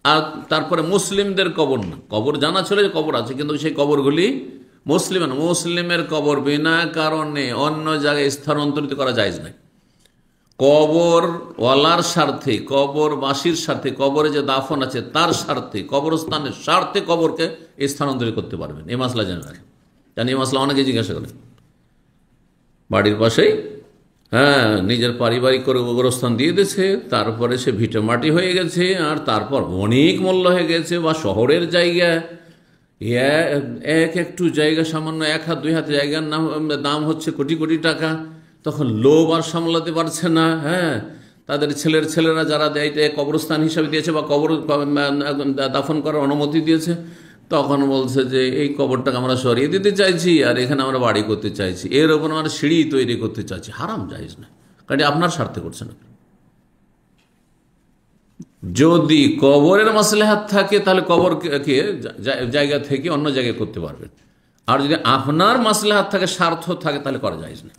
আর তারপরে মুসলিমদের কবর না, কবর জানা ছিল যে কবর আছে, কিন্তু সেই কবরগুলি মুসলিমের কবর বিনা কারণে অন্য জায়গায় স্থানান্তরিত করা যায় না। কবরওয়ালার স্বার্থে, কবরবাসীর স্বার্থে, কবরে যে দাফন আছে তার স্বার্থে, কবরস্থানের স্বার্থে কবরকে স্থানান্তরিত করতে পারবেন। এই মাসলা জানেন রাখেন, জানি এই মাসলা অনেকে জিজ্ঞাসা করেন। বাড়ির পাশেই নিজের পারিবারিক করে কবরস্থান দিয়ে দিয়েছে, তারপরে সে ভিটে মাটি হয়ে গেছে, আর তারপর অনেক মূল্য হয়ে গেছে, বা শহরের জায়গা, একটু জায়গা সামান্য 1 হাত 2 হাত জায়গার দাম হচ্ছে কোটি কোটি টাকা। তখন লোভ আর সামলাতে পারছে না। তাদের ছেলেরা যারা কবরস্থান হিসাবে দিয়েছে বা কবর দাফন করার অনুমতি দিয়েছে, তখন বলছে যে এই কবরটাকে আমরা সরিয়ে দিতে চাইছি, আর এখানে আমরা বাড়ি করতে চাইছি, এর ওপর আমরা সিঁড়ি তৈরি করতে চাইছি। হারাম, জায়েজ না, কারণ আপনার স্বার্থে করছেন। যদি কবরের মাসলাহাত থাকে তাহলে কবরকে জায়গা থেকে অন্য জায়গায় করতে পারবেন, আর যদি আপনার মাসলাহাত থাকে, স্বার্থ থাকে, তাহলে করা জায়েজ না।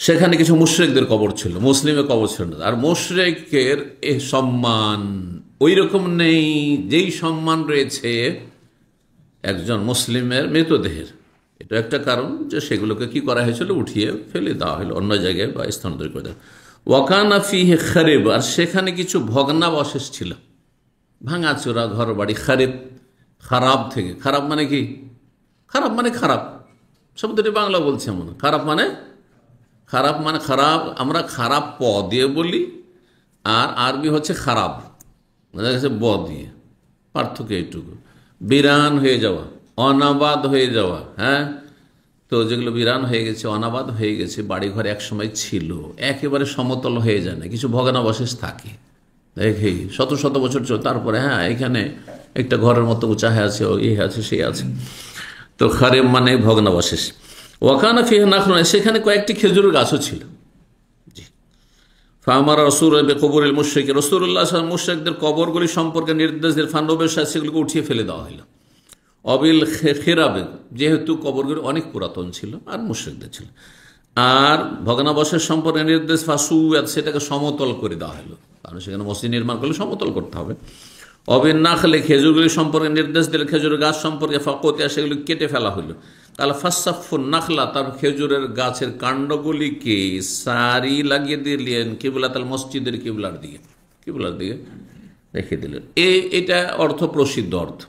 সেখানে কিছু মুশরিকদের কবর ছিল, মুসলিমের কবর ছিল না। আর মুশরিকের সম্মান ওই রকম নেই যেই সম্মান রয়েছে একজন মুসলিমের মৃতদেহের। এটা একটা কারণ যে সেগুলোকে কি করা হয়েছিল, উঠিয়ে ফেলে দেওয়া হলো অন্য জায়গায় বা স্থানান্তরিত করে দেওয়া। ওয়াকানা ফিহি খারিব, আর সেখানে কিছু ভগ্নাবশেষ ছিল, ভাঙাচোরা ঘর বাড়ি। খারিব, খারাপ থেকে, খারাপ মানে কি? খারাপ মানে খারাপ, শব্দটি বাংলা বলছি এমন। খারাপ মানে খারাপ, আমরা খারাপ প দিয়ে বলি, আর আরবি হচ্ছে খারাপ, বোঝা গেছে ব দিয়ে, পার্থক্য এইটুকু। বিরান হয়ে যাওয়া, অনাবাদ হয়ে যাওয়া। তো যেগুলো বিরান হয়ে গেছে, অনাবাদ হয়ে গেছে, বাড়িঘর এক সময় ছিল, একেবারে সমতল হয়ে যায় না, কিছু ভগ্নাবশেষ থাকে, দেখি শত শত বছর চল, তারপরে এখানে একটা ঘরের মতো উঁচা হয়ে আছে, এই আছে, সেই আছে। তো খারেব মানে ভগ্নাবশেষ। ওয়াকানা ফিহি নাখলুন, সেখানে কয়েকটি খেজুরের গাছও ছিল। জি, ফামারা রাসূল বিকবরিল মুশরিক, রাসূলুল্লাহ সাল্লাল্লাহু আলাইহি ওয়াসাল্লাম মুশরিকদের কবরগুলি সম্পর্কে নির্দেশ দিয়ে ফানবের সাথে সেগুলোকে উঠিয়ে ফেলে দেওয়া হলো। অবিল খিরাবে, যেহেতু কবরগুলি অনেক পুরাতন ছিল আর মুশরিকদের ছিল। আর ভগ্নাবশেষ সম্পর্কে নির্দেশ ফাসুয়াত, সেটাকে সমতল করে দেওয়া হলো, কারণ সেখানে মসজিদ নির্মাণ করলে সমতল করতে হবে। অবিন নাখলে, খেজুরগুলি সম্পর্কে নির্দেশ দিলে খেজুরের গাছ সম্পর্কে ফাকতিয়া, সেগুলি কেটে ফেলা হলো। তাহলে ফাসাফুন নাখলা, তার খেজুরের গাছের কাণ্ডগুলিকে সারি লাগিয়ে দিলেন কিবলাতাল মসজিদের কিবলার দিকে রেখে দিলেন। এটা অর্থ প্রসিদ্ধ অর্থ,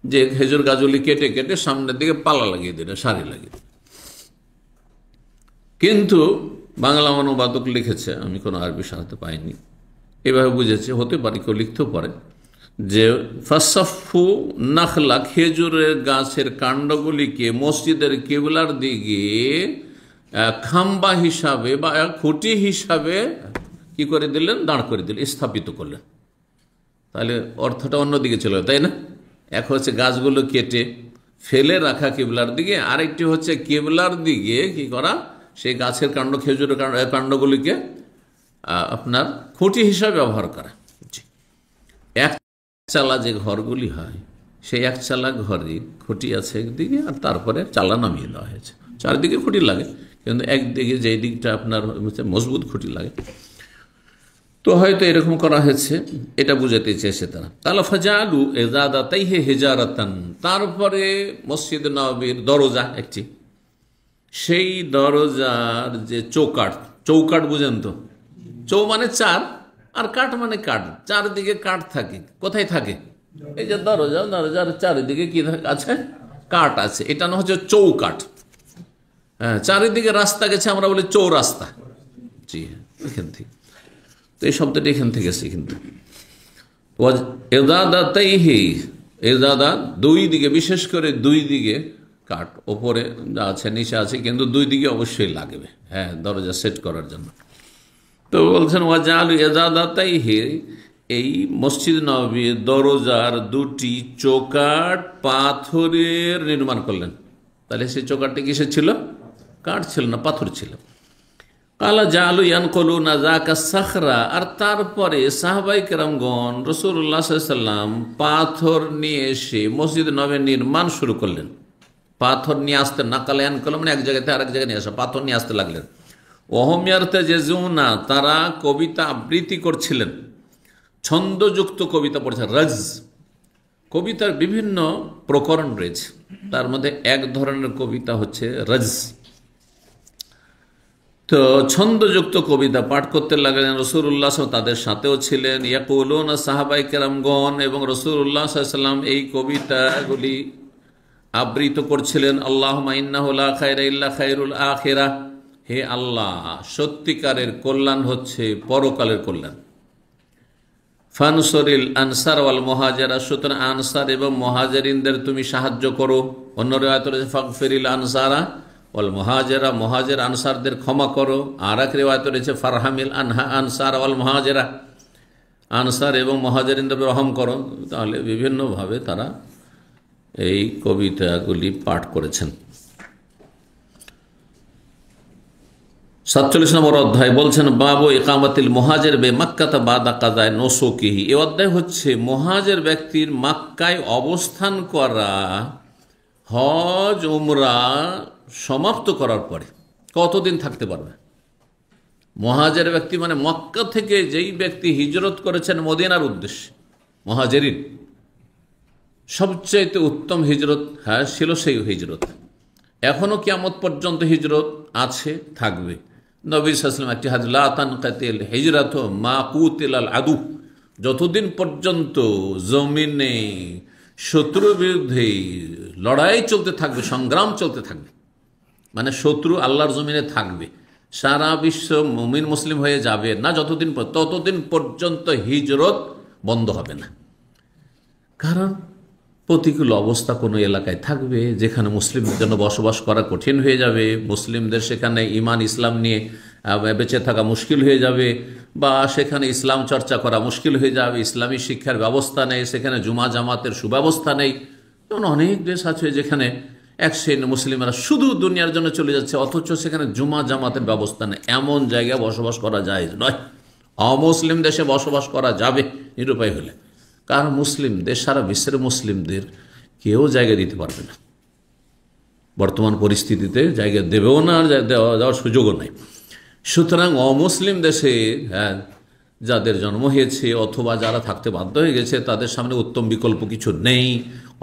যে খেজুর গাছগুলি কেটে কেটে সামনের দিকে পালা লাগিয়ে দিলেন, সারি লাগিয়ে। কিন্তু বাংলা অনুবাদক লিখেছে, আমি কোনো আরবি সাহায্য পাইনি, এভাবে বুঝেছে, হতে পারে কেউ লিখতেও পারে, যে ফাসাফু নাখলা, খেজুরের গাছের কাণ্ডগুলিকে মসজিদের কিবলার দিকে খাম্বা হিসাবে বা খুঁটি হিসাবে কি করে দিলেন, দাঁড় করে দিলেন, স্থাপিত করলেন। তাহলে অর্থটা অন্যদিকে চলে, তাই না? এক হচ্ছে গাছগুলো কেটে ফেলে রাখা কিবলার দিকে, আরেকটি হচ্ছে কিবলার দিকে কি করা, সেই গাছের কাণ্ড, খেজুরের কাণ্ডগুলিকে আপনার খুঁটি হিসাবে ব্যবহার করা। এক চালা যে ঘরগুলি হয়, সেই এক চালা ঘরে খুঁটি আছে একদিকে, আর তারপরে চালা নামিয়ে দেওয়া হয়েছে। চারিদিকে খুঁটি লাগে, কিন্তু একদিকে যেই দিকটা আপনার মজবুত খুঁটি লাগে, তো হয়তো এরকম করা হয়েছে, এটা বুঝাতে চেয়েছে তারা। তাহলে ফাজালু ইজাদাতাইহি হিজারাতান, তারপরে মসজিদ নববীর দরজা একটি, সেই দরজার যে চৌকাঠ বুঝেন তো, চৌ মানে চার, আর কাঠ মানে কাঠ, চারদিকে কাঠ থাকে। কোথায় থাকে? এই যে দরজার চারিদিকে কি আছে, কাঠ আছে, এটা না হচ্ছে চৌকাঠ। চারিদিকে রাস্তা গেছে, আমরা বলি চৌরাস্তা। জি, এখান থেকে, তো এই শব্দটি এখান থেকে এসেছে। কিন্তু এজাদা, দুই দিকে, বিশেষ করে দুই দিকে কাঠ, ওপরে আছে নিচে আছে, কিন্তু দুই দিকে অবশ্যই লাগবে, দরজা সেট করার জন্য। তো বলছেন ওয়াজালু ইজাদাতাইহি, এই মসজিদ নববীর দরজার দুটি চৌকাঠ পাথরের নির্মাণ করলেন। তাহলে সেই চৌকাঠটি কিসের ছিল? কাঠ ছিল না, পাথর ছিল। কালা জালু ইয়ানকুলুনা যাকা সাখরা, আর তারপরে সাহাবায়ে কেরামগণ রাসূলুল্লাহ সাল্লাল্লাহু আলাইহি ওয়াসাল্লাম পাথর নিয়ে এসে মসজিদ নববী নির্মাণ শুরু করলেন। পাথর নিয়ে আসতে, নাকাল ইয়ানকুলু মানে এক জায়গাতে আরেক জায়গায় নিয়ে আসা, পাথর নিয়ে আসতে লাগলেন। ওহম ইয়ারতাজিজুনা, তারা কবিতা আবৃত্তি করছিলেন, ছন্দযুক্ত কবিতা পড়ছে, রজ, কবিতার বিভিন্ন প্রকরণ রয়েছে, তার মধ্যে এক ধরনের কবিতা হচ্ছে রজজ। তো ছন্দযুক্ত কবিতা পাঠ করতে লাগলেন রাসূলুল্লাহ তাদের সাথেও ছিলেন। ইয়াকুলুনা সাহাবায়ে কেরামগণ এবং রাসূলুল্লাহ সাল্লাল্লাহু আলাইহি ওয়াসাল্লাম এই কবিতাগুলি আবৃত করছিলেন। আল্লাহুম্মা ইন্নাহু লা খায়রা ইল্লা খায়রুল আখিরাহ, হে আল্লাহ, সত্যিকারের কল্যাণ হচ্ছে পরকালের কল্যাণ। ফানসরিল আনসার ওয়াল মুহাজিরা, সুতরাং আনসার এবং মুহাজিরিনদের তুমি সাহায্য করো। অন্য রিওয়ায়াতে রয়েছে ফাগফিরিল আনসারা ওয়াল মুহাজিরা, মুহাজির আনসারদের ক্ষমা করো। আর এক রিওয়ায়াতে রয়েছে ফারহামিল আনহা আনসার ওয়াল মুহাজিরা, আনসার এবং মুহাজিরিনদের রহম করো। তাহলে বিভিন্নভাবে তারা এই কবিতাগুলি পাঠ করেছেন। 47 নম্বর অধ্যায় বলছেন বাবু ইকামাতিল মুহাজির বে মাক্কাতা বাদা কাযায়ে নুসুকিহি। এই অধ্যায় হচ্ছে মুহাজির ব্যক্তির মক্কায় অবস্থান করা হজ উমরা সমাপ্ত করার পরে কতদিন থাকতে পারবে। মুহাজির ব্যক্তি মানে মক্কা থেকে যেই ব্যক্তি হিজরত করেছেন মদিনার উদ্দেশ্যে, মুহাজিরিন সবচাইতে উত্তম হিজরত ছিল সেই হিজরত। এখনো কিয়ামত পর্যন্ত হিজরত আছে, থাকবে। নবী সাল্লাল্লাহু আলাইহি ওয়াসাল্লাম একটি হাদিস, লা তানকাতিল হিজরাতু মা কুতিলাল আদু, যতদিন পর্যন্ত জমিনে শত্রুর বিরুদ্ধে লড়াই চলতে থাকবে, সংগ্রাম চলতে থাকবে, মানে শত্রু আল্লাহর জমিনে থাকবে, সারা বিশ্ব মুমিন মুসলিম হয়ে যাবে না যতদিন, ততদিন পর্যন্ত হিজরত বন্ধ হবে না। কারণ প্রতিকূল অবস্থা কোনো এলাকায় থাকবে যেখানে মুসলিমদের জন্য বসবাস করা কঠিন হয়ে যাবে, মুসলিমদের সেখানে ইমান ইসলাম নিয়ে বেঁচে থাকা মুশকিল হয়ে যাবে, বা সেখানে ইসলাম চর্চা করা মুশকিল হয়ে যাবে, ইসলামী শিক্ষার ব্যবস্থা নেই, সেখানে জুমা জামাতের সুব্যবস্থা নেই। যেমন অনেক দেশ আছে যেখানে এক শ্রেণীর মুসলিমরা শুধু দুনিয়ার জন্য চলে যাচ্ছে, অথচ সেখানে জুমা জামাতের ব্যবস্থা নেই। এমন জায়গায় বসবাস করা যায় নয়। অমুসলিম দেশে বসবাস করা যাবে নিরুপায় হলে, কারণ মুসলিমদের, সারা বিশ্বের মুসলিমদের কেউ জায়গা দিতে পারবে না, বর্তমান পরিস্থিতিতে জায়গা দেবেও না, আর দেওয়ার সুযোগও নাই। সুতরাং অমুসলিম দেশে যাদের জন্ম হয়েছে অথবা যারা থাকতে বাধ্য হয়ে গেছে তাদের সামনে উত্তম বিকল্প কিছু নেই,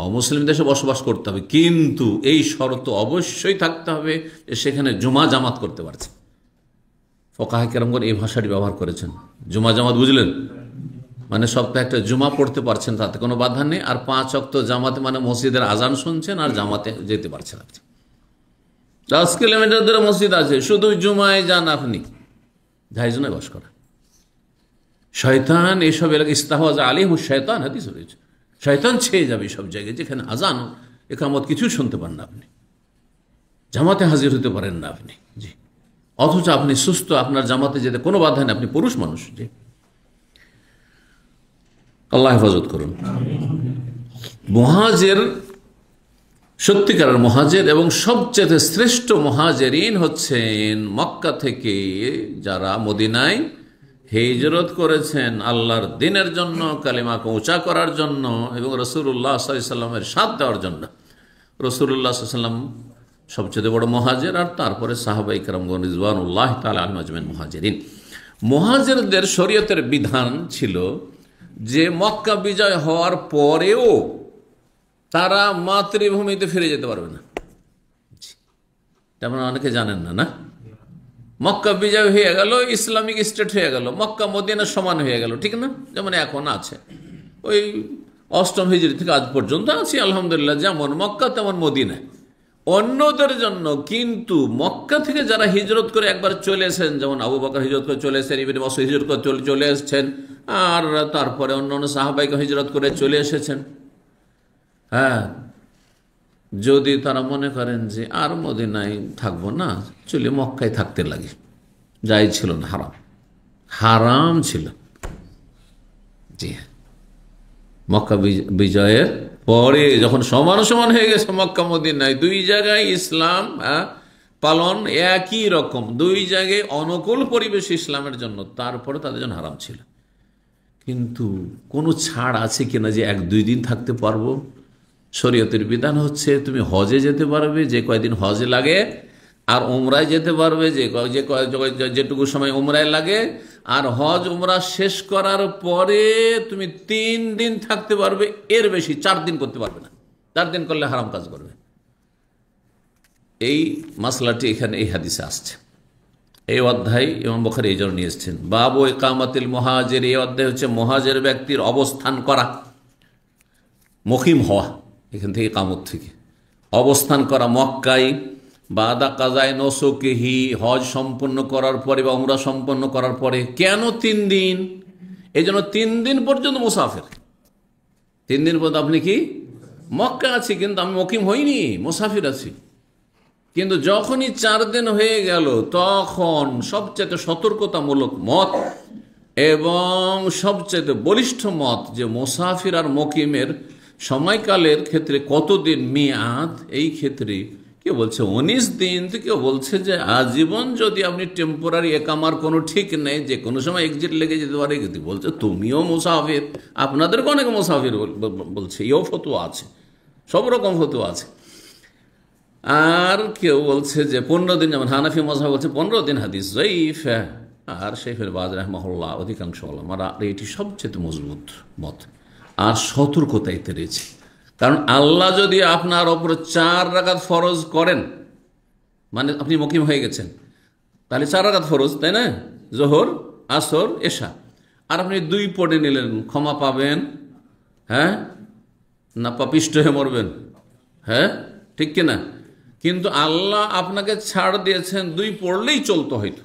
অমুসলিম দেশে বসবাস করতে হবে। কিন্তু এই শর্ত অবশ্যই থাকতে হবে যে সেখানে জুমা জামাত করতে পারছে। ফুকাহা কেরামগণ এই ভাষাটি ব্যবহার করেছেন, জুমা জামাত, বুঝলেন? মানে সপ্তাহে একটা জুমা পড়তে পারছেন, তাতে কোনো বাধা নেই। আর 5 ওয়াক্ত জামাতে মানে মসজিদের আজান শুনছেন আর জামাতে যেতে পারছেন। আপনি 10 কিলোমিটার ধরে মসজিদ আছে, শুধু জুমায় যান আপনি, জায়েজ নয় বাস করা। শয়তান এইসব এলাকা ইস্তাহওয়াজ আলাইহিম শয়তান, হাদিস রয়েছে, শয়তান ছেয়ে যাবে সব জায়গায় যেখানে আজান একামত কিছু শুনতে পারেন না আপনি, জামাতে হাজির হতে পারেন না আপনি, জি, অথচ আপনি সুস্থ, আপনার জামাতে যেতে কোনো বাধা নেই, আপনি পুরুষ মানুষ, জি। আল্লাহ হেফাজত করুন। মুহাজির, সত্যিকারের মুহাজির এবং সবচেয়ে শ্রেষ্ঠ মুহাজিরিন হচ্ছেন মক্কা থেকে যারা মদিনায় হিজরত করেছেন আল্লাহর দ্বীনের জন্য, কালিমাকে উঁচা করার জন্য এবং রাসূলুল্লাহ সাল্লাল্লাহু আলাইহি ওয়াসাল্লামের সাথ দেওয়ার জন্য। রাসূলুল্লাহ সাল্লাল্লাহু আলাইহি ওয়াসাল্লাম সবচেয়ে বড় মুহাজির, আর তারপরে সাহাবায়ে কেরামগণ রিজওয়ানুল্লাহি তাআলা আলাইহিম আজমাইন মুহাজিরিন। মুহাজিরদের শরীয়তের বিধান ছিল যে মক্কা বিজয় হওয়ার পরেও তারা মাতৃভূমিতে ফিরে যেতে পারবে না। আপনারা অনেকে জানেন না, না? মক্কা বিজয় হয়ে গেল, ইসলামিক স্টেট হয়ে গেল, মক্কা মদিনার সমান হয়ে গেল, ঠিক না? যেমন এখন আছে, ওই 8ম হিজরি থেকে আজ পর্যন্ত আছি আলহামদুলিল্লাহ, যেমন মক্কা তেমন মদিনা। অন্যদের জন্য কিন্তু মক্কা থেকে যারা হিজরত করে একবার চলে এসেছেন, যেমন আবু বকর হিজরত করে চলে এসেছেন, ইবনে মাসউদ হিজরত করে চলে এসেছেন, আর তারপরে অন্য সাহাবাইকে হিজরত করে চলে এসেছেন। হ্যাঁ, যদি তারা মনে করেন যে আর মদিনায় থাকবো না, চলে মক্কায় থাকতে লাগে, যাই ছিল না, হারাম ছিল, জি। মক্কা বিজয়ের পরে যখন সমান সমান হয়ে গেছে মক্কা মদিনায়, 2 জায়গায় ইসলাম পালন একই রকম, 2 জায়গায় অনুকূল পরিবেশ ইসলামের জন্য, তারপরে তাদের জন্য হারাম ছিল। কিন্তু কোনো ছাড় আছে কিনা যে 1-2 দিন থাকতে পারবো? শরীয়তের বিধান হচ্ছে তুমি হজে যেতে পারবে, যে কয়দিন হজে লাগে আর উমরায় যেতে পারবে যেটুকু সময় উমরায় লাগে, আর হজ উমরা শেষ করার পরে তুমি 3 দিন থাকতে পারবে, এর বেশি 4 দিন করতে পারবে না। 4 দিন করলে হারাম কাজ করবে। এই মাসলাটি এখানে এই হাদিসে আসছে। এই অধ্যায় ইমাম বুখারী এই জন্য নিয়ে এসেছেন। বাবু ইকামাতিল মুহাজির, এই অধ্যায় হচ্ছে মুহাজির ব্যক্তির অবস্থান করা, মুকিম হওয়া, এখান থেকে ইকামত থেকে অবস্থান করা মক্কায়, বাদা কাজায় নসুকিহি, হজ সম্পন্ন করার পরে বা উমরা সম্পন্ন করার পরে। কেন 3 দিন? এই জন্য 3 দিন পর্যন্ত মুসাফির। 3 দিন পর্যন্ত আপনি কি মক্কা আছি, কিন্তু আমি মুকিম হইনি, মুসাফির আছি। কিন্তু যখনই 4 দিন হয়ে গেল, তখন সবচেয়ে সতর্কতামূলক মত এবং সবচেয়ে বলিষ্ঠ মত যে মুসাফির আর মুকিমের সময়কালের ক্ষেত্রে কতদিন মিয়াদ, এই ক্ষেত্রে কেউ বলছে 19 দিন, তো কেউ বলছে যে আজীবন। যদি আপনি টেম্পোরারি একামার কোনো ঠিক নেই, যে কোনো সময় এক্সিট লেগে যেতে পারে, কিন্তু বলছে তুমিও মুসাফির, আপনাদেরকে অনেক মুসাফির বলছে, এও ফতোয়া আছে, সব রকম ফতোয়া আছে। আর কেউ বলছে যে 15 দিন, যেমন হানাফি মাযহাব বলছে 15 দিন হাদিস যায়ীফ। আর শেখুল বাজ রাহিমাহুল্লাহ অধিকাংশ ওলামারা এটি সবচেয়ে মজবুত মত। আর সতর্কতা এতে রয়েছে, কারণ আল্লাহ যদি আপনার ওপরে 4 রাকাত ফরজ করেন, মানে আপনি মুকিম হয়ে গেছেন, তাহলে 4 রাকাত ফরজ, তাই না? জোহর, আসর, এশা, আর আপনি 2 পড়ে নিলেন, ক্ষমা পাবেন? হ্যাঁ, না পাপিষ্ট হয়ে মরবেন? হ্যাঁ, ঠিক কিনা? কিন্তু আল্লাহ আপনাকে ছাড় দিয়েছেন, 2 পড়লেই চলতো হয়তো,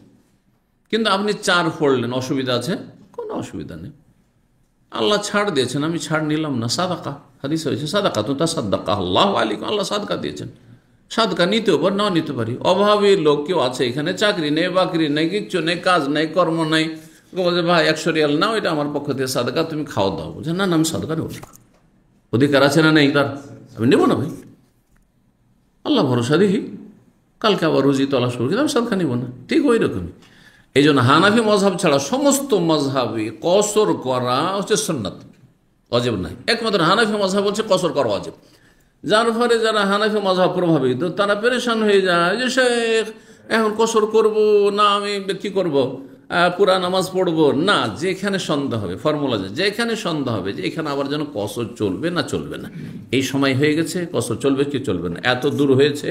কিন্তু আপনি 4 পড়লেন, অসুবিধা আছে? কোনো অসুবিধা নেই, আল্লাহ ছাড় দিয়েছেন, আমি ছাড় নিলাম না। সাদাকা, হাদিস হয়েছে সাদাকা তো তাসাদ্দাকা আল্লাহু আলাইকুম, আল্লাহ সাদকা দিয়েছেন, সাদকা নিতেও পারি, নাও নিতে পারি। অভাবী লোক কেউ আছে এখানে, চাকরি নেই, বাকরি নেই, কিচ্ছু নেই, কাজ নেই, কর্ম নেই, বলছে ভাই 100 রিয়াল নাও, এটা আমার পক্ষ থেকে সাদকা, তুমি খাওয়া দাও। বলছে না না, আমি সাদকা নেব না। অধিকার আছে না নেই তার? আমি নেব না ভাই, আল্লাহ ভরসা দেখি, কালকে আবার রুজি তলাশ করি, কিন্তু আমি সাদকা নিব না। ঠিক ওই রকমই এই জন্য হানাফি মযহাব ছাড়া সমস্ত মযহাবে কসর করা হচ্ছে সুন্নাত, ওয়াজিব নাই। একমাত্র হানাফি মযহাব বলছে কসর করা ওয়াজিব। যার ফলে যারা হানাফি মযহাব প্রভাবিত, তারা পেরেশান হয়ে যায় যে শেখ এখন কসর করব না, আমি কি করব, পুরা নামাজ পড়বো না। যেখানে সন্দেহ হবে, ফর্মুলা যেখানে সন্দেহ হবে যে এখানে আবার যেন কসর চলবে না, চলবে না, এই সময় হয়ে গেছে, কসর চলবে কি চলবে না, এত দূর হয়েছে,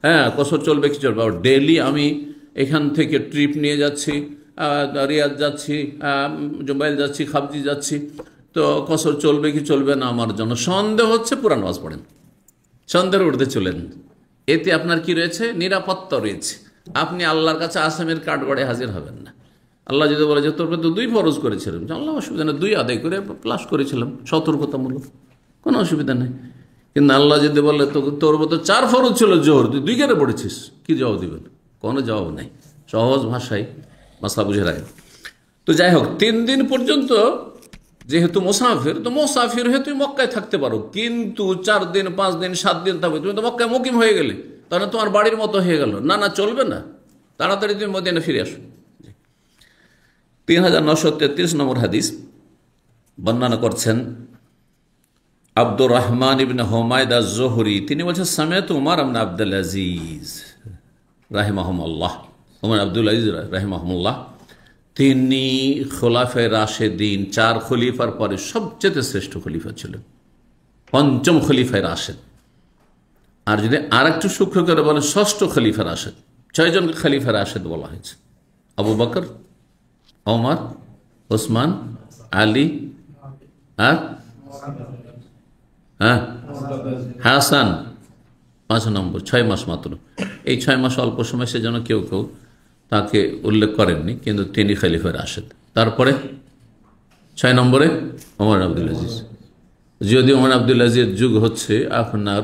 হ্যাঁ কসর চলবে কি চলবে, আর ডেইলি আমি এখান থেকে ট্রিপ নিয়ে যাচ্ছি, রিয়াদ যাচ্ছি, জুবাইল যাচ্ছি, খাবজি যাচ্ছি, তো কসর চলবে কি চলবে না আমার জন্য সন্দেহ হচ্ছে, পুরা নামাজ পড়েন, সন্দেহের ঊর্ধ্বে চলেন। এতে আপনার কি রয়েছে? নিরাপত্তা রয়েছে। আপনি আল্লাহর কাছে আসামের কাঠগড়ে হাজির হবেন না। আল্লাহ যদি বলে যে তোর তো 2 ফরজ করেছিলাম, আল্লাহ অসুবিধা নেই, 2 আদায় করে প্লাস করেছিলাম, সতর্কতামূলক, কোনো অসুবিধা নেই। কিন্তু আল্লাহ যদি বলে তোর তো 4 ফরজ ছিল জোহর, তুই 2 কেন পড়েছিস, কি জবাব দিবেন? কোনো জবাব নাই। সহজ ভাষায় মাসলা বুঝে রাখেন। তো যাই হোক, 3 দিন পর্যন্ত যেহেতু মুসাফির, তো মুসাফির হয়ে তুমি মক্কায় থাকতে পারো, কিন্তু 4 দিন 5 দিন 7 দিন থাকবে, তুমি তো মক্কায় মুকিম হয়ে গেলে, তাহলে তোমার বাড়ির মতো হয়ে গেল। না না, চলবে না, তাড়াতাড়ি তুমি মদিনা ফিরে আসো। 3933 নম্বর হাদিস বর্ণনা করছেন আব্দুর রহমান ইবনে হুমায়দ আজ-জুহরি। তিনি বলছেন সামিআতু উমর ইবনে আব্দুল আজিজ রাহিমাহুল্লাহ, উমর আব্দুল আজিজ রাহিমাহুল্লাহ, তিনি খোলাফায়ে রাশেদিন, 4 খলিফার পরে সবচেয়ে শ্রেষ্ঠ খলিফা ছিলেন, 5ম খলিফায়ে রাশেদ। আর যদি আর একটু সূক্ষ্ম করে বলেন 6ষ্ঠ খলিফা রাশেদ। 6 জন খলিফা রাশেদ বলা হয়েছে, আবু বকর, ওমর, ওসমান, আলী আর হাসান। 5 নম্বর, 6 মাস মাত্র। এই 6 মাস অল্প সময়, সেজন্য কেউ কেউ তাকে উল্লেখ করেননি, কিন্তু তিনি খলিফা রাশেদ। তারপরে 6 নম্বরে ওমর আব্দুল আজিজ। যদি ওমর আব্দুল আজিজের যুগ হচ্ছে আপনার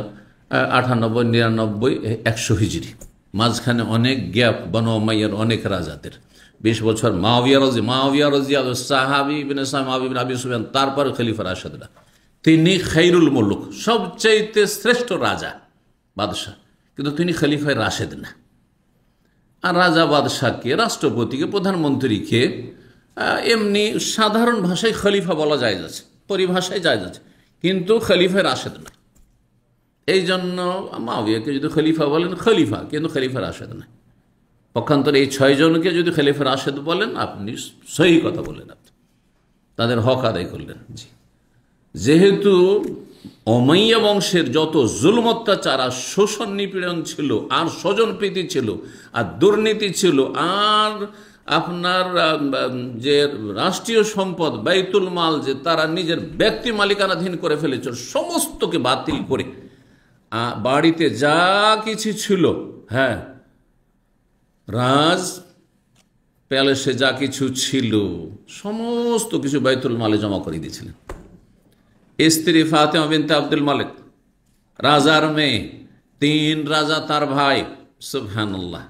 98, 99, 100 হিজরি, মাঝখানে অনেক গ্যাপ, বনু উমাইয়ার অনেক রাজাদের, 20 বছর মুআবিয়া রাদিয়াল্লাহু সাহাবী ইবনে সামাবী ইবনে আবি সুফিয়ান, তারপরে খলিফা রাশেদরা। তিনি খায়রুল মুলুক, সবচাইতে শ্রেষ্ঠ রাজা, বাদশাহ, কিন্তু তিনি খলিফায়ে রাশেদ না। আর রাজা বাদশাহকে, রাষ্ট্রপতিকে, প্রধানমন্ত্রীকে এমনি সাধারণ ভাষায় খলিফা বলা যায় যাচ্ছে, পরিভাষায় যায় যাচ্ছে, কিন্তু খলিফায়ে রাশেদ না। এই জন্য মুআবিয়াকে যদি খলিফা বলেন খলিফা, কিন্তু খলিফা রাশেদ না। পক্ষান্তরে এই 6 জনকে যদি খলিফা রাশেদ বলেন, আপনি সহি কথা বললেন, আপনি তাদের হক আদায় করলেন। জি, যেহেতু উমাইয়া বংশের যত জুলম অত্যাচার আর শোষণ নিপীড়ন ছিল, আর স্বজনপ্রীতি ছিল, আর দুর্নীতি ছিল, আর আপনার যে রাষ্ট্রীয় সম্পদ বাইতুল মাল যে তারা নিজের ব্যক্তি মালিকানাধীন করে ফেলেছিল, সমস্তকে বাতিল করে বাড়িতে যা কিছু ছিল, হ্যাঁ, রাজ প্যালেসে যা কিছু ছিল সমস্ত কিছু বাইতুল মালে জমা করে দিয়েছিলেন। স্ত্রী ফাতেমা বিনতে আব্দুল মালিক, রাজার মেয়ে, 3 রাজা তার ভাই। সুবহানাল্লাহ,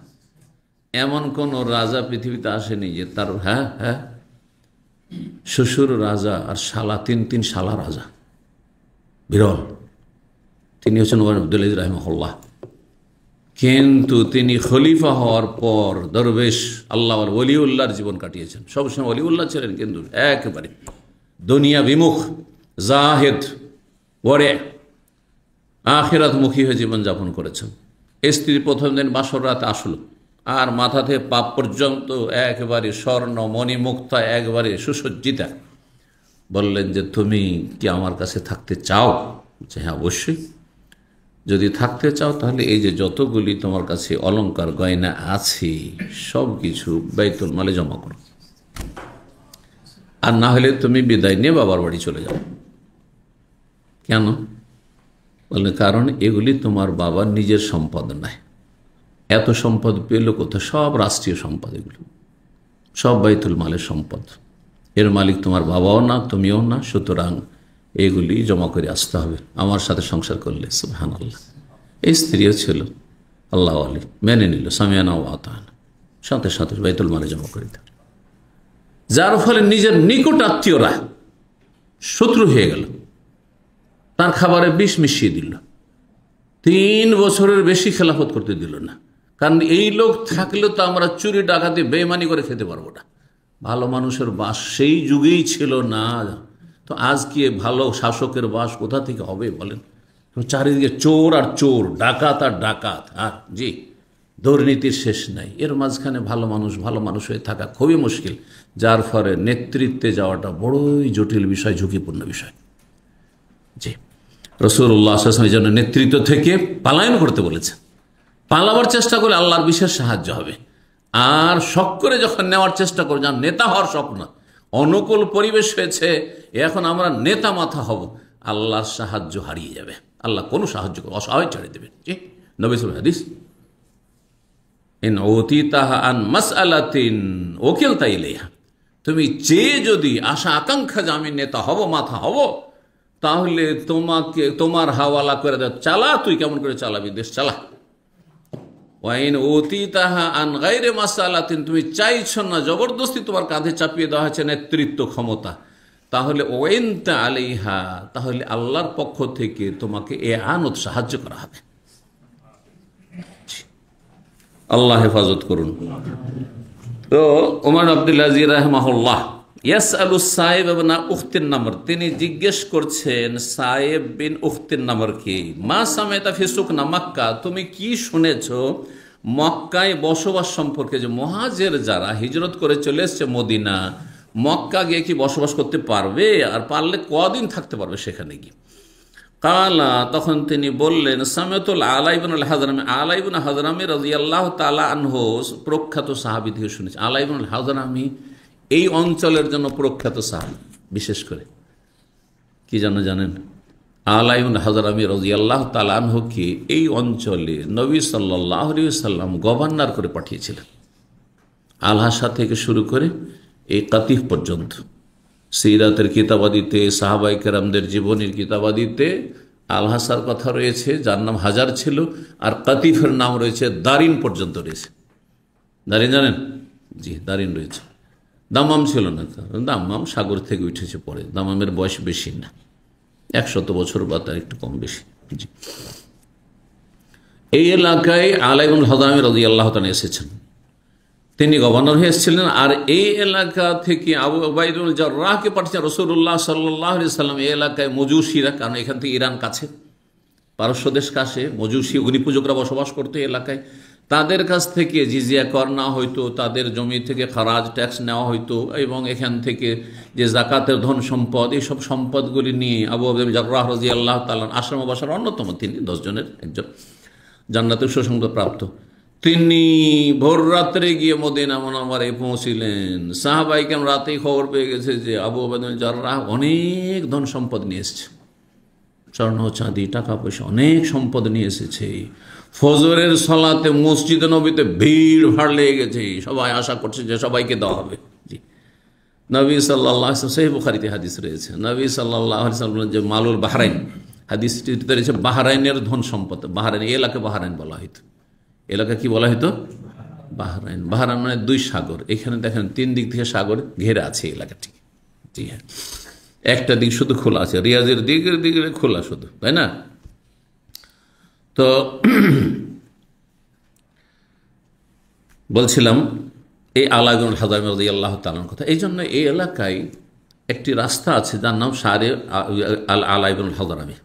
এমন কোন রাজা পৃথিবীতে আসেনি যে তার শ্বশুর রাজা আর শালা, 3 শালা রাজা, বিরল। তিনি হচ্ছেন ওমর আব্দুল আজিজ রাহিমাহুল্লাহ। কিন্তু তিনি খলিফা হওয়ার পর দরবেশ আল্লাহ ওলিউল্লাহর জীবন কাটিয়েছেন। সবসময় ওলিউল্লাহ ছিলেন, কিন্তু একেবারে দুনিয়া বিমুখ, জাহেদ, ওরে আখিরাতমুখী হয়ে জীবনযাপন করেছেন। স্ত্রী প্রথম দিন বাসর রাতে আসলো, আর মাথা থেকে পা পর্যন্ত একেবারে স্বর্ণ মণিমুক্তা, একবারে সুসজ্জিতা। বললেন যে তুমি কি আমার কাছে থাকতে চাও? হ্যাঁ, অবশ্যই। যদি থাকতে চাও তাহলে এই যে যতগুলি তোমার কাছে অলংকার গয়না আছে সব কিছু বাইতুল মালে জমা করো, আর না হলে তুমি বিদায় নিয়ে বাবার বাড়ি চলে যাও। কেন? বললেন কারণ এগুলি তোমার বাবার নিজের সম্পদ নয়। এত সম্পদ পেল কোথায়? সব রাষ্ট্রীয় সম্পদ, এগুলো সব বাইতুল মালের সম্পদ। এর মালিক তোমার বাবাও না, তুমিও না, সুতরাং এগুলি জমা করে আসতে হবে আমার সাথে সংসার করলে। সুবহানাল্লাহ। এই স্ত্রীও ছিল আল্লাহ আলী, মেনে নিল, সামিয়ানা ওয়া আতানা, সাথে সাথে বাইতুল মালে জমা করে দিল। যার ফলে নিজের নিকট আত্মীয়রা শত্রু হয়ে গেল, তার খাবারে বিষ মিশিয়ে দিল, 3 বছরের বেশি খেলাফত করতে দিল না। কারণ এই লোক থাকলেও তো আমরা চুরি ডাকাতি বেইমানি করে খেতে পারবো না। ভালো মানুষের বাস সেই যুগেই ছিল না, তো আজকে ভালো শাসকের বাস কোথা থেকে হবে বলেন? চারিদিকে চোর আর চোর, ডাকাত আর ডাকাত, আর জি, দুর্নীতির শেষ নাই। এর মাঝখানে ভালো মানুষ হয়ে থাকা খুবই মুশকিল, যার ফলে নেতৃত্বে যাওয়াটা বড়ই জটিল বিষয়, ঝুঁকিপূর্ণ বিষয়। জি, রাসূলুল্লাহ সাল্লাল্লাহু আলাইহি ওয়াসাল্লাম এই জন্য নেতৃত্ব থেকে পলায়ন করতে বলেছেন। পালাবার চেষ্টা করে আল্লাহর বিশেষ সাহায্য হবে, আর শখ করে যখন নেওয়ার চেষ্টা করে, যার নেতা হওয়ার স্বপ্ন, অনুকূল পরিবেশ হয়েছে, এখন আমরা নেতা মাথা হব, আল্লাহর সাহায্য হারিয়ে যাবে। আল্লাহ কোনো সাহায্য করে অসহায় ছেড়ে দেবেন। জি, নবী সাল্লাল্লাহু আলাইহি হাদিস, ইন উতিতাহা আন মাসআলাতিন ওকিলতা ইলাইহা, তুমি চেয়ে যদি আশা আকাঙ্ক্ষা যে আমি নেতা হব, মাথা হব, তাহলে তোমাকে তোমার হাওয়ালা করে দেয়, চালা, তুই কেমন করে চালাবি দেশ, চালা। ওয়াইন উতিতাহা আন গায়রি মাসআলাতিন, তুমি চাইছো না, জবরদস্তি তোমার কাঁধে চাপিয়ে দেওয়া হয়েছে নেতৃত্ব ক্ষমতা, তাহলে ওয়াইনতা আলাইহা, তাহলে আল্লাহর পক্ষ থেকে তোমাকে ইআনত সাহায্য করা হবে। আল্লাহ হেফাজত করুন। তো ওমর আব্দুল আজিজ রাহিমাহুল্লাহ, ইয়াসআলু সাইব ইবনে উখতিন নামর, তিনি জিজ্ঞেস করছেন সাইব বিন উখতিন নামরকে, মা সামাইতা ফি সুকনা মক্কা, তুমি কি শুনেছো মক্কায় বসবাস সম্পর্কে? যে মুহাজির যারা হিজরত করে চলে এসেছে মদিনা, মক্কা গিয়ে কি বসবাস করতে পারবে? আর পারলে কদিন থাকতে পারবে সেখানে গিয়ে? কালা, তখন তিনি বললেন, সামিতুল আলা ইবনুল হাজরামি, আলা ইবনে হাজরামি রাদিয়াল্লাহু তাআলা আনহু, প্রখ্যাত সাহাবী থেকে শুনেছি। আলা ইবনুল হাজরামি এই অঞ্চলের জন্য প্রখ্যাত সাহাবী, বিশেষ করে কি জানেন? আলা ইবনে হাজরামি রাদিয়াল্লাহু তাআলা আনহুকে এই অঞ্চলে নবী সাল্লাল্লাহু আলাইহি ওয়াসাল্লাম গভর্নর করে পাঠিয়েছিলেন। আল-হাসা থেকে শুরু করে এই কাতিফ পর্যন্ত। সিরাতের কিতাবাদিতে, সাহাবায়ে কেরামদের জীবনীর কিতাবাদিতে আল-হাসার কথা রয়েছে, যার নাম হাজার ছিল, আর কাতিফের নাম রয়েছে দারিন পর্যন্ত রয়েছে। দারিন জানেন? জি, দারিন রয়েছে। দামাম ছিল না, দামাম সাগর থেকে উঠেছে পরে, দামামের বয়স বেশি না, 100 বছর বা তার একটু কম বেশি। জি, এই এলাকায় আলা ইবনুল হাজরামি রাদিয়াল্লাহু তাআলা এসেছেন, তিনি গভর্নর হয়ে এসেছিলেন। আর এই এলাকা থেকে আবু উবাইদুল জাররাহকে পাঠিয়েছেন রাসূলুল্লাহ সাল্লাল্লাহু আলাইহি ওয়াসাল্লাম। এই এলাকায় মজুসিরা, কারণ এখান থেকে ইরান কাছে, পারস্য দেশ কাছে মজুসি অগ্নিপূজকরা বসবাস করতে এলাকায়, তাদের কাছ থেকে জিজিয়া কর না হইতো, তাদের জমি থেকে খারাজ ট্যাক্স নেওয়া হইতো, এবং এখান থেকে যে জাকাতের ধন সম্পদ, এইসব সম্পদগুলি নিয়ে আবু উবাইদা জাররাহ রাদিয়াল্লাহু তাআলা আশরামে বাশার অন্যতম, তিনি 10 জনের একজন, জান্নাতের সুসংবাদ প্রাপ্ত। তিনি ভোর রাত্রে গিয়ে মদিনা মুনাওয়ারায় পৌঁছিলেন। সাহাবায়ে কেরাম রাতেই খবর পেয়ে গেছে যে আবু উবাইদা জাররাহ অনেক ধন সম্পদ নিয়ে এসেছে, স্বর্ণ চাঁদি টাকা পয়সা অনেক সম্পদ নিয়ে এসেছে। ফজরের সালাতে মসজিদে নবীতে ভিড় ভাড় লেগে গেছে, সবাই আশা করছে যে সবাইকে দেওয়া হবে। জি, নবী সাল্লাল্লাহু আলাইহি ওয়াসাল্লাম, সহিহ বুখারীতে হাদিস রয়েছে, নবী সাল্লাল্লাহু আলাইহি ওয়াসাল্লাম যে মালুল বাহরাইন, হাদিসটিতে রয়েছে বাহরাইনের ধন সম্পদ। বাহরাইন এলাকা বাহরাইন বলা হইতো, এলাকা কি বলা হইতো? বাহরাইন। বাহরাইন মানে 2 সাগর। এখানে দেখেন 3 দিক থেকে সাগর ঘেরা আছে এলাকাটি। জি হ্যাঁ, একটা দিক শুধু খোলা আছে, রিয়াজের দিকে খোলা শুধু, তাই না? তো বলছিলাম এই আলা ইবনুল হাযরামী রাদিয়াল্লাহু তাআলার কথা। এই জন্য এই এলাকায় একটি রাস্তা আছে যার নাম শারে আলা ইবনুল হাযরামী।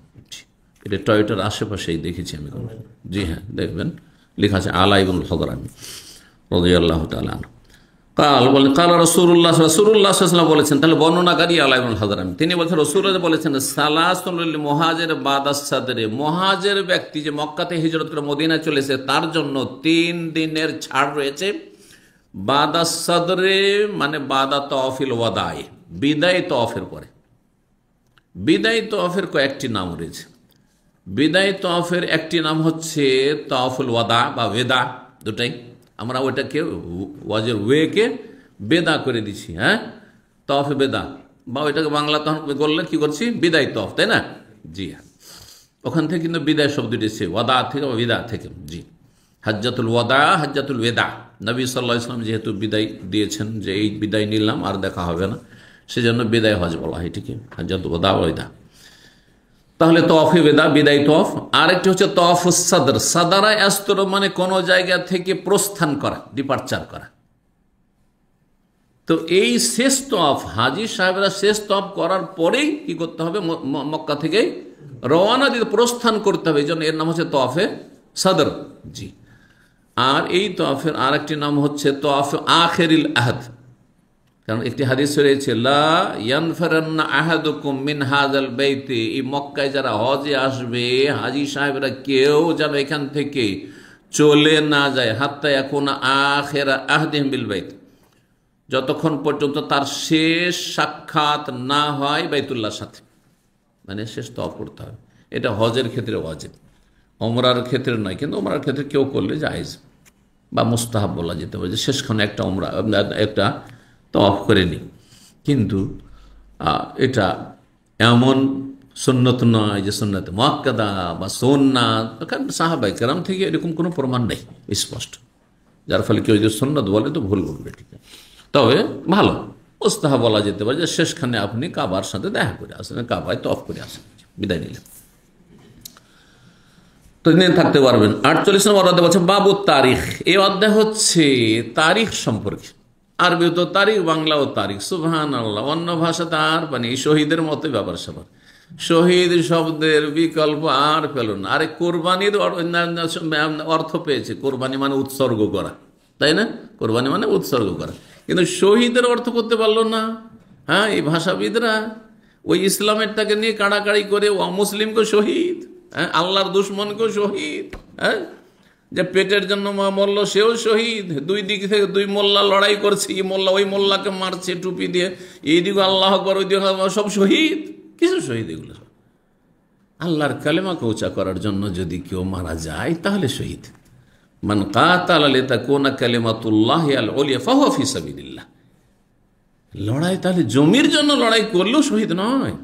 এটা টয়টার আশেপাশেই দেখেছি আমি। জি হ্যাঁ, দেখবেন লেখা আছে আলা ইবনুল হাযরামী রাদিয়াল্লাহু তাআলা। কাল রাসূলুল্লাহ সাল্লাল্লাহু আলাইহি ওয়াসাল্লাম বলেছেন, তাহলে বর্ণনাকারী আলা ইবনুল হাযরামী, তিনি বলছেন রাসূলুল্লাহ বলেছেন সালাসুল লিল মুহাজির বাদাস সাদরে, মুহাজির ব্যক্তি যে মক্কাতে হিজরত করে মদিনায় চলেছে তার জন্য 3 দিনের ছাড় রয়েছে। বাদাস সাদরে মানে বাদা তাওয়াফিল ওয়াদাই, বিদায় তাওয়াফের পরে। বিদায় তাওয়াফের কয়েকটি নাম রয়েছে। বিদায় তাওয়াফের একটি নাম হচ্ছে তাওয়াফুল ওয়াদা বা ওয়েদা, দুটাই। আমরা ওইটাকে ওয়াজের ওয়েকে বেদা করে দিচ্ছি, হ্যাঁ, তাওয়াফে বেদা, বা ওইটাকে বাংলা তখন করলে কি করছি, বিদায় তাওয়াফ, তাই না? জি হ্যাঁ, ওখান থেকে কিন্তু বিদায় শব্দটি এসেছে, ওয়াদা থেকে বা বিদা থেকে। জি, হাজ্জাতুল ওয়াদা, হাজ্জাতুল ওয়েদা। নবী সাল্লাল্লাহু আলাইহি ওয়াসাল্লাম যেহেতু বিদায় দিয়েছেন যে এই বিদায় নিলাম আর দেখা হবে না, সেজন্য বিদায় হজ বলা হয়, ঠিক, হাজ্জাতুল ওয়াদা ওয়েদা। তাহলে তওয়াফে বেদা, বিদায় তওয়াফ। আরেকটি হচ্ছে তওয়াফুস সাদর, সাদারা আস্তর মানে কোনো জায়গা থেকে প্রস্থান করা, ডিপারচার করা। তো এই শেষ তওয়াফ, হাজী সাহেবরা শেষ তওয়াফ করার পরেই কি করতে হবে, মক্কা থেকে রওনা দিতে প্রস্থান করতে হবে, এই জন্য এর নাম হচ্ছে তওয়াফে সাদর। জি, আর এই তওয়াফের আরেকটি নাম হচ্ছে তওয়াফে আখিরিল আহদ, কারণ একটি হাদিস রয়েছে লা ইয়ানফারান্না আহাদুকুম মিন হাযাল বাইতি, এই মক্কায় যারা হজে আসবে হাজী সাহেবরা কেউ যেন এখান থেকে চলে না যায়, হাত্তা ইয়াকুনা আখিরা আহদিহিম বিল বাইত, যতক্ষণ পর্যন্ত তার শেষ সাক্ষাৎ না হয় বাইতুল্লাহর সাথে, মানে শেষ তওয়াফ করতে হবে। এটা হজের ক্ষেত্রে ওয়াজিব, ওমরার ক্ষেত্রে নয়, কিন্তু ওমরার ক্ষেত্রে কেউ করলে জায়েজ বা মুস্তাহাব বলা যেতে পারে, যে শেষখানে একটা ওমরা একটা তওয়াফ করে নি। কিন্তু এটা এমন সুন্নত নয় যে সুন্নতে মুআক্কাদা বা সুন্নাত, কারণ সাহাবায়ে কেরাম থেকে এরকম কোনো প্রমাণ নেই স্পষ্ট, যার ফলে কেউ যদি সুন্নত বলে তো ভুল বলবে, ঠিক আছে। তবে ভালো মুস্তাহাব বলা যেতে পারে যে শেষখানে আপনি কাবার সাথে দেখা করে আসেন, কাবায় তওয়াফ করে আসেন, বিদায় নিলেন, তো দিন থাকতে পারবেন। 48 নম্বর অধ্যায় বলছে বাবু তারিখ। এই অধ্যায় হচ্ছে তারিখ সম্পর্কে। আরবি তো তারিখ, বাংলাও তারিখ। সুবহানাল্লাহ, অন্য ভাষা তার মানে শহীদের মতো ব্যাপার স্যাপার। শহীদ শব্দের বিকল্প আর পেল না। আরে কোরবানির অর্থ পেয়েছে, কোরবানি মানে উৎসর্গ করা, তাই না? কোরবানি মানে উৎসর্গ করা, কিন্তু শহীদের অর্থ করতে পারলো না। হ্যাঁ, এই ভাষাবিদরা ওই ইসলামেরটাকে নিয়ে কাড়াকাড়ি করে অমুসলিমকে শহীদ, হ্যাঁ, আল্লাহর দুশ্মনকেও শহীদ, হ্যাঁ, যে পেটের জন্য মরল সেও শহীদ। 2 দিক থেকে 2 মোল্লা লড়াই করছে, এই মোল্লা ওই মোল্লাকে মারছে টুপি দিয়ে, এইদিকে আল্লাহ আকবার, ওই দিকে সব শহীদ। কিছু শহীদ এগুলো সব আল্লাহর কালেমাকে উঁচা করার জন্য যদি কেউ মারা যায় তাহলে শহীদ। মান কাতালা লিতাকুনা কালিমাতুল্লাহি আল উলিয়া ফাহুয়া ফি সাবিলিল্লাহ। লড়াই তাহলে জমির জন্য লড়াই করলেও শহীদ নয়,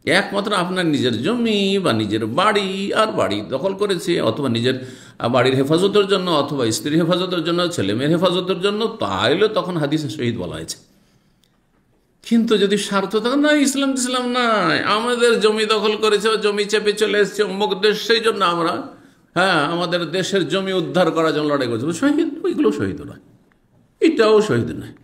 একমাত্র আপনার নিজের জমি বা নিজের বাড়ি আর বাড়ি দখল করেছে, অথবা নিজের বাড়ির হেফাজতের জন্য, অথবা স্ত্রীর হেফাজতের জন্য, ছেলে মেয়ের হেফাজতের জন্য, তাহলে তখন হাদিসে শহীদ বলা হয়েছে। কিন্তু যদি স্বার্থ থাকে না, ইসলাম নাই, আমাদের জমি দখল করেছে, জমি চেপে চলে এসছে অমুক দেশ, সেই জন্য আমরা, হ্যাঁ, আমাদের দেশের জমি উদ্ধার করার জন্য লড়াই করছে, শহীদ। ওইগুলো শহীদ নয়, এটাও শহীদ নয়।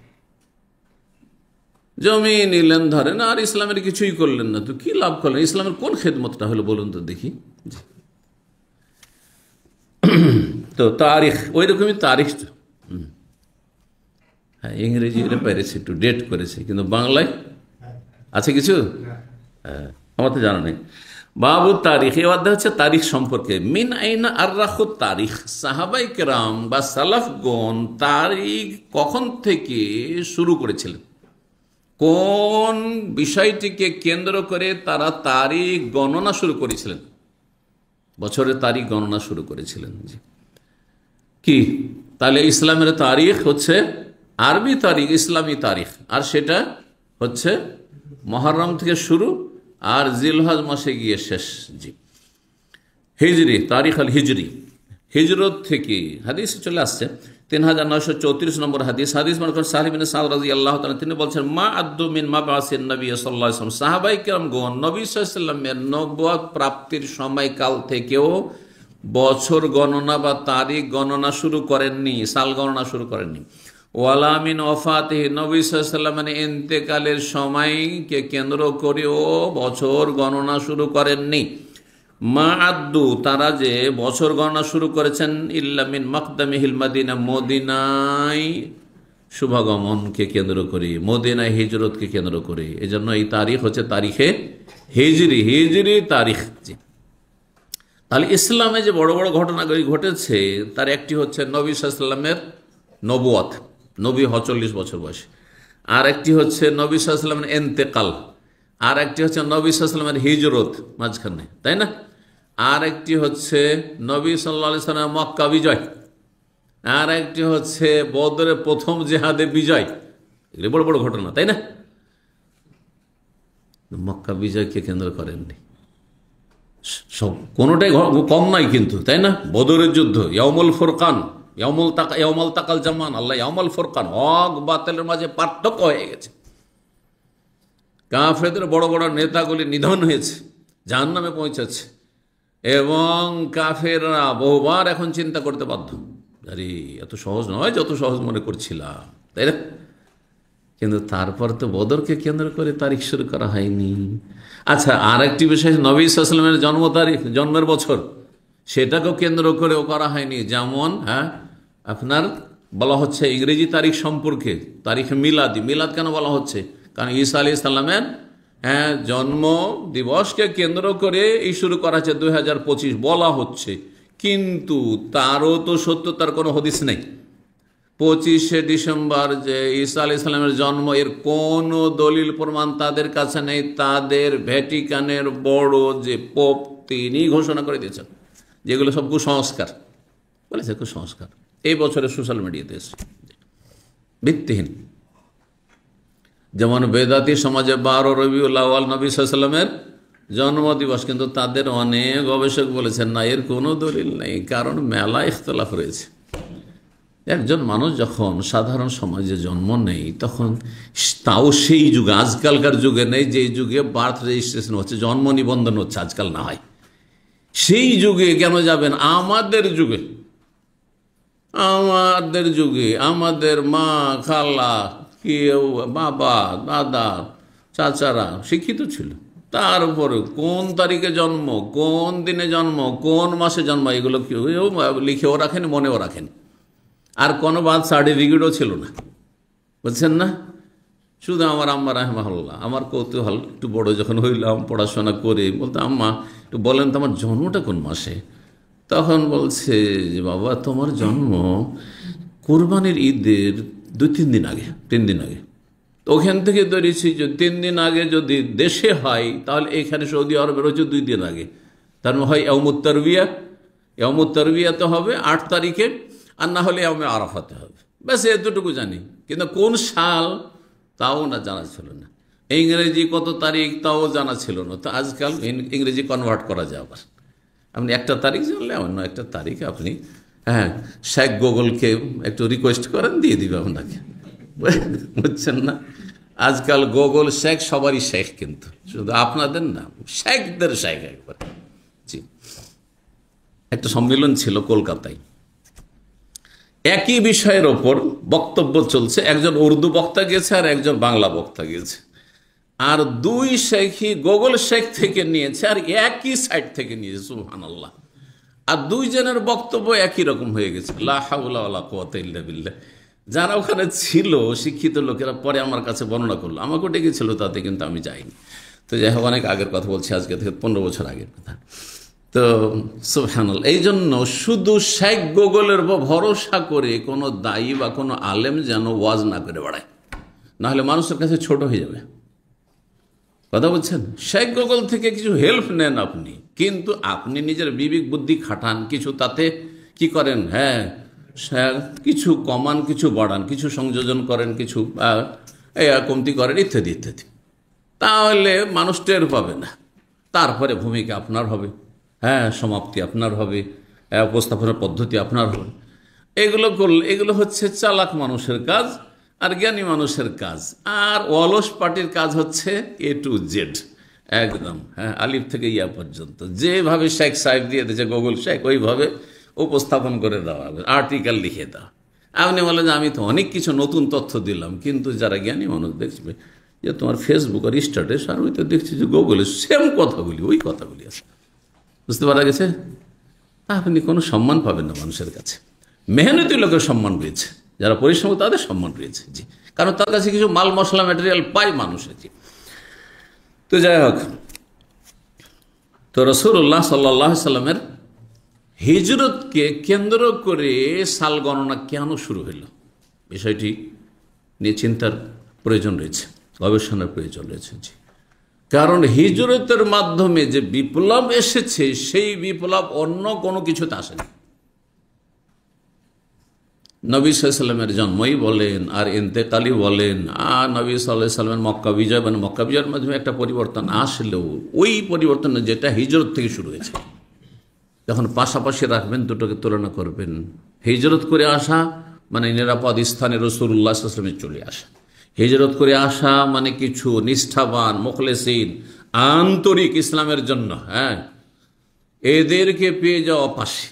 জমি নিলেন ধরেন, আর ইসলামের কিছুই করলেন না, তো কি লাভ করলেন? ইসলামের কোন খেদমতটা হলো বলুন তো দেখি? তো তারিখ ওই রকমই তারিখ। হ্যাঁ, ইংরেজি এটা পেরেছে, একটু ডেট করেছে, কিন্তু বাংলায় আছে কিছু? হ্যাঁ, আমার তো জানা নেই। বাবু তারিখ, এই অধ্যায় হচ্ছে তারিখ সম্পর্কে। মিন আইনা আররাখু তারিখ, সাহাবাই কেরাম বা সালাফগণ তারিখ কখন থেকে শুরু করেছিলেন, কোন বিষয়টিকে কেন্দ্র করে তারা তারিখ গণনা শুরু করেছিলেন, বছরের তারিখ গণনা শুরু করেছিলেন। জি, কি? তাহলে ইসলামের তারিখ হচ্ছে আরবি তারিখ, ইসলামী তারিখ, আর সেটা হচ্ছে মুহররম থেকে শুরু আর জিলহজ মাসে গিয়ে শেষ। জি, হিজরি তারিখ আল হিজরি, হিজরত থেকে হাদিসে চলে আসছে 3934 নম্বর হাদিস। হাদিস মনে করেন সাহেব বিন সাদ রাদিয়াল্লাহু তাআলা, তিনি বলছেন মা আদ্দু মিন মাবআসিন নবী সাল্লাল্লাহু আলাইহি ওয়াসাল্লাম, সাহাবায়ে কেরামগণ নবী সাল্লাল্লাহু আলাইহি ওয়াসাল্লামের নবুয়ত প্রাপ্তির সময়কাল থেকেও বছর গণনা বা তারিখ গণনা শুরু করেননি, সাল গণনা শুরু করেননি। ওয়ালা মিন ওয়াফাতিহি, নবী সাল্লাল্লাহু আলাইহি ওয়াসাল্লামের ইন্তেকালের সময়কে কেন্দ্র করেও বছর গণনা শুরু করেননি। মা আদ্দু, তারা যে বছর গণনা শুরু করেছেন ইল্লা মিন মাকদামিহিল মদিনা, মদিনায় শুভাগমনকে কেন্দ্র করে, মদিনায় হিজরতকে কেন্দ্র করে। এজন্য এই তারিখ হচ্ছে তারিখে হিজরি, হিজরি তারিখ। তাহলে ইসলামে যে বড় বড় ঘটনাগুলি ঘটেছে তার একটি হচ্ছে নবী সাল্লাল্লাহু আলাইহি ওয়াসাল্লামের নবুয়ত, নবী 40 বছর বয়সে। আর একটি হচ্ছে নবী সাল্লাল্লাহু আলাইহি ওয়াসাল্লামের ইন্তেকাল, আর একটি হচ্ছে নবী সাল্লাল্লাহু আলাইহি ওয়াসাল্লামের হিজরত মাঝখানে, তাই না? আর একটি হচ্ছে নবী সাল্লাল্লাহু আলাইহি ওয়াসাল্লামের মক্কা বিজয়, আর একটি হচ্ছে বদরের প্রথম জিহাদে বিজয়। এগুলি বড় বড় ঘটনা, তাই না? মক্কা বিজয়কে কেন্দ্র করেননি, সব কোনোটাই কম নাই কিন্তু, তাই না? বদরের যুদ্ধ, ইয়াউমুল ফুরকান, ইয়াউমুল তাকাল জামান, আল্লাহ ইয়াউমুল ফুরকান, হক বাতিলের মাঝে পার্থক্য হয়ে গেছে। কাফেরদের বড় বড় নেতাগুলি নিধন হয়েছে, জাহান্নামে পৌঁছেছে, এবং কাফেররা বহুবার এখন চিন্তা করতে বাধ্য, আরে এত সহজ নয় যত সহজ মনে করছিলাম, তাই না? কিন্তু তারপর তো বদরকে কেন্দ্র করে তারিখ শুরু করা হয়নি। আচ্ছা, আর একটি বিষয়, নবী সাল্লাল্লাহু আলাইহি ওয়াসাল্লামের জন্ম তারিখ, জন্মের বছর, সেটাকেও কেন্দ্র করেও করা হয়নি। যেমন আপনার বলা হচ্ছে ইংরেজি তারিখ সম্পর্কে তারিখে মিলাদি, মিলাদ কেন বলা হচ্ছে? কারণ ঈসা আলাইহিস সালামের জন্ম দিবসকে কেন্দ্র করে এই শুরু করা হচ্ছে 2025 বলা হচ্ছে, কিন্তু তারও তো সত্যতার কোনো হদিস নেই। 25শে ডিসেম্বর যে ঈসা আলাইহিস সালামের জন্ম, এর কোনো দলিল প্রমাণ তাদের কাছে নেই। তাদের ভ্যাটিকানের বড় যে পোপ, তিনি ঘোষণা করে দিয়েছেন যেগুলো সব কুসংস্কার, বলেছে কুসংস্কার। এই বছরে সোশ্যাল মিডিয়াতে এসে ভিত্তিহীন। যেমন বেদাতি সমাজে 12 রবিউল আউয়াল নবী সাল্লাল্লাহু আলাইহি ওয়াসাল্লামের জন্মদিবস, কিন্তু তাদের অনেক গবেষক বলেছেন না, এর কোনো দলিল নেই, কারণ মেলা ইখতলাফ রয়েছে। একজন মানুষ যখন সাধারণ সমাজে জন্ম নেই, তখন তাও সেই যুগে, আজকালকার যুগে নেই, যে যুগে বার্থ রেজিস্ট্রেশন হচ্ছে, জন্ম নিবন্ধন হচ্ছে, আজকাল না হয়, সেই যুগে কেন যাবেন? আমাদের যুগে, আমাদের যুগে আমাদের মা, খালা, কেউ বাবা, দাদা, চাচারা শিক্ষিত ছিল, তারপরে কোন তারিখে জন্ম, কোন দিনে জন্ম, কোন মাসে জন্ম, এগুলো কেউ লিখেও রাখেনি, মনেও রাখেনি। আর কোনো বার্থ সার্টিফিকেটও ছিল না, বুঝছেন না? শুধু আমার আম্মা রাহমাহুল্লাহ, আমার কৌতূহল একটু বড় যখন হইলাম, পড়াশোনা করে, বলতো আম্মা একটু বলেন তো আমার জন্মটা কোন মাসে? তখন বলছে যে বাবা, তোমার জন্ম কোরবানির ঈদের 2-3 দিন আগে, 3 দিন আগে। তো ওখান থেকে ধরেছি যে 3 দিন আগে যদি দেশে হয়, তাহলে এখানে সৌদি আরবের হচ্ছে 2 দিন আগে, তার মানে হয় ইয়াউমুত তারবিয়া, ইয়াউমুত তারবিয়াতে হবে 8 তারিখে, আর না হলে ইয়াউমে আরাফাতে হবে। ব্যাস এতটুকু জানি, কিন্তু কোন সাল তাও না জানা ছিল না। ইংরেজি কত তারিখ তাও জানা ছিল না। তো আজকাল ইংরেজি কনভার্ট করা যায়, আবার আপনি একটা তারিখ জানলে অন্য একটা তারিখ আপনি শেখ গুগলকে একটু রিকোয়েস্ট করেন, দিয়ে দিবে আপনাকে, বুঝছেন না? আজকাল গুগল শেখ, সবারই শেখ, কিন্তু শুধু আপনাদের না, শেখদের শেখ একবার। জি, একটা সম্মেলন ছিল কলকাতায়, একই বিষয়ের ওপর বক্তব্য চলছে, একজন উর্দু বক্তা গেছে আর একজন বাংলা বক্তা গেছে, আর 2 শেখই গুগল শেখ থেকে নিয়েছে আর একই সাইট থেকে নিয়েছে। সুবহানাল্লাহ। আর দুইজনের বক্তব্য একই রকম হয়ে গেছে, লা হাওলা ওয়ালা কুওয়াতা ইল্লা বিল্লাহ। যারা ওখানে ছিল শিক্ষিত লোকেরা পরে আমার কাছে বর্ণনা করলো, আমাকেও ডেকেছিল তাতে, কিন্তু আমি যাইনি। তো যাই হোক, অনেক আগের কথা বলছি, আজকে থেকে 15 বছর আগের কথা। তো সুবহানাল্লাহ, এই জন্য শুধু শেখ গুগলের ভরসা করে কোনো দায়ী বা কোনো আলেম যেন ওয়াজ না করে বেড়ায়, নাহলে মানুষের কাছে ছোট হয়ে যাবে। কথা বলছেন, শেখ গুগল থেকে কিছু হেল্প নেন আপনি, কিন্তু আপনি নিজের বিবেক বুদ্ধি খাটান, কিছু তাতে কি করেন, হ্যাঁ কিছু কমান, কিছু বাড়ান, কিছু সংযোজন করেন, কিছু কমতি করেন, ইত্যাদি ইত্যাদি। তাহলে মানুষ টের পাবে না। তারপরে ভূমিকা আপনার হবে, হ্যাঁ সমাপ্তি আপনার হবে, উপস্থাপনের পদ্ধতি আপনার হবে। এগুলো করলে, এগুলো হচ্ছে চালাক মানুষের কাজ আর জ্ঞানী মানুষের কাজ। আর অলস পার্টির কাজ হচ্ছে A to Z, একদম, হ্যাঁ আলিফ থেকে ইয়া পর্যন্ত। যেভাবে শেখ সাহেব দিয়ে দিয়েছে গুগল শেখ, ওইভাবে উপস্থাপন করে দেওয়া হবে, আর্টিকেল লিখে দেওয়া। আপনি বলেন যে আমি তো অনেক কিছু নতুন তথ্য দিলাম, কিন্তু যারা জ্ঞানী মানুষ দেখবে যে তোমার ফেসবুক আর স্ট্যাটাস, আর ওই তো দেখছি যে গুগলে সেম কথাগুলি, ওই কথাগুলি আছে। বুঝতে পারা গেছে? আপনি কোনো সম্মান পাবেন না মানুষের কাছে। মেহনতি লোকের সম্মান রয়েছে, যারা পরিশ্রম তাদের সম্মান রয়েছে, জি, কারণ তার কাছে কিছু মাল মশলা ম্যাটেরিয়াল পায় মানুষের, জি। তো যাই হোক, তো রাসূলুল্লাহ সাল্লাল্লাহু আলাইহি সাল্লামের হিজরতকে কেন্দ্র করে সাল গণনা কেন শুরু হলো, বিষয়টি নিয়ে চিন্তার প্রয়োজন রয়েছে, গবেষণার প্রয়োজন রয়েছে, জি। কারণ হিজরতের মাধ্যমে যে বিপ্লব এসেছে, সেই বিপ্লব অন্য কোনো কিছুতে আসেনি। নবী সাল্লাল্লাহু আলাইহি সাল্লামের জন্মই বলেন আর ইন্তেকালি বলেন, আর নবী সাল্লাল্লাহু আলাইহি সাল্লামের মক্কা বিজয়, মানে মক্কা বিজয়ের মাধ্যমে একটা পরিবর্তন আসলেও ওই পরিবর্তন যেটা হিজরত থেকে শুরু হয়েছে। যখন পাশাপাশি রাখবেন, দুটোকে তুলনা করবেন, হিজরত করে আসা মানে নিরাপদ স্থানে রাসূলুল্লাহ সাল্লাল্লাহু আলাইহি ওয়াসাল্লাম চলে আসা, হিজরত করে আসা মানে কিছু নিষ্ঠাবান মুখলেসিন, আন্তরিক ইসলামের জন্য, হ্যাঁ এদেরকে পেয়ে যাওয়া পাশে,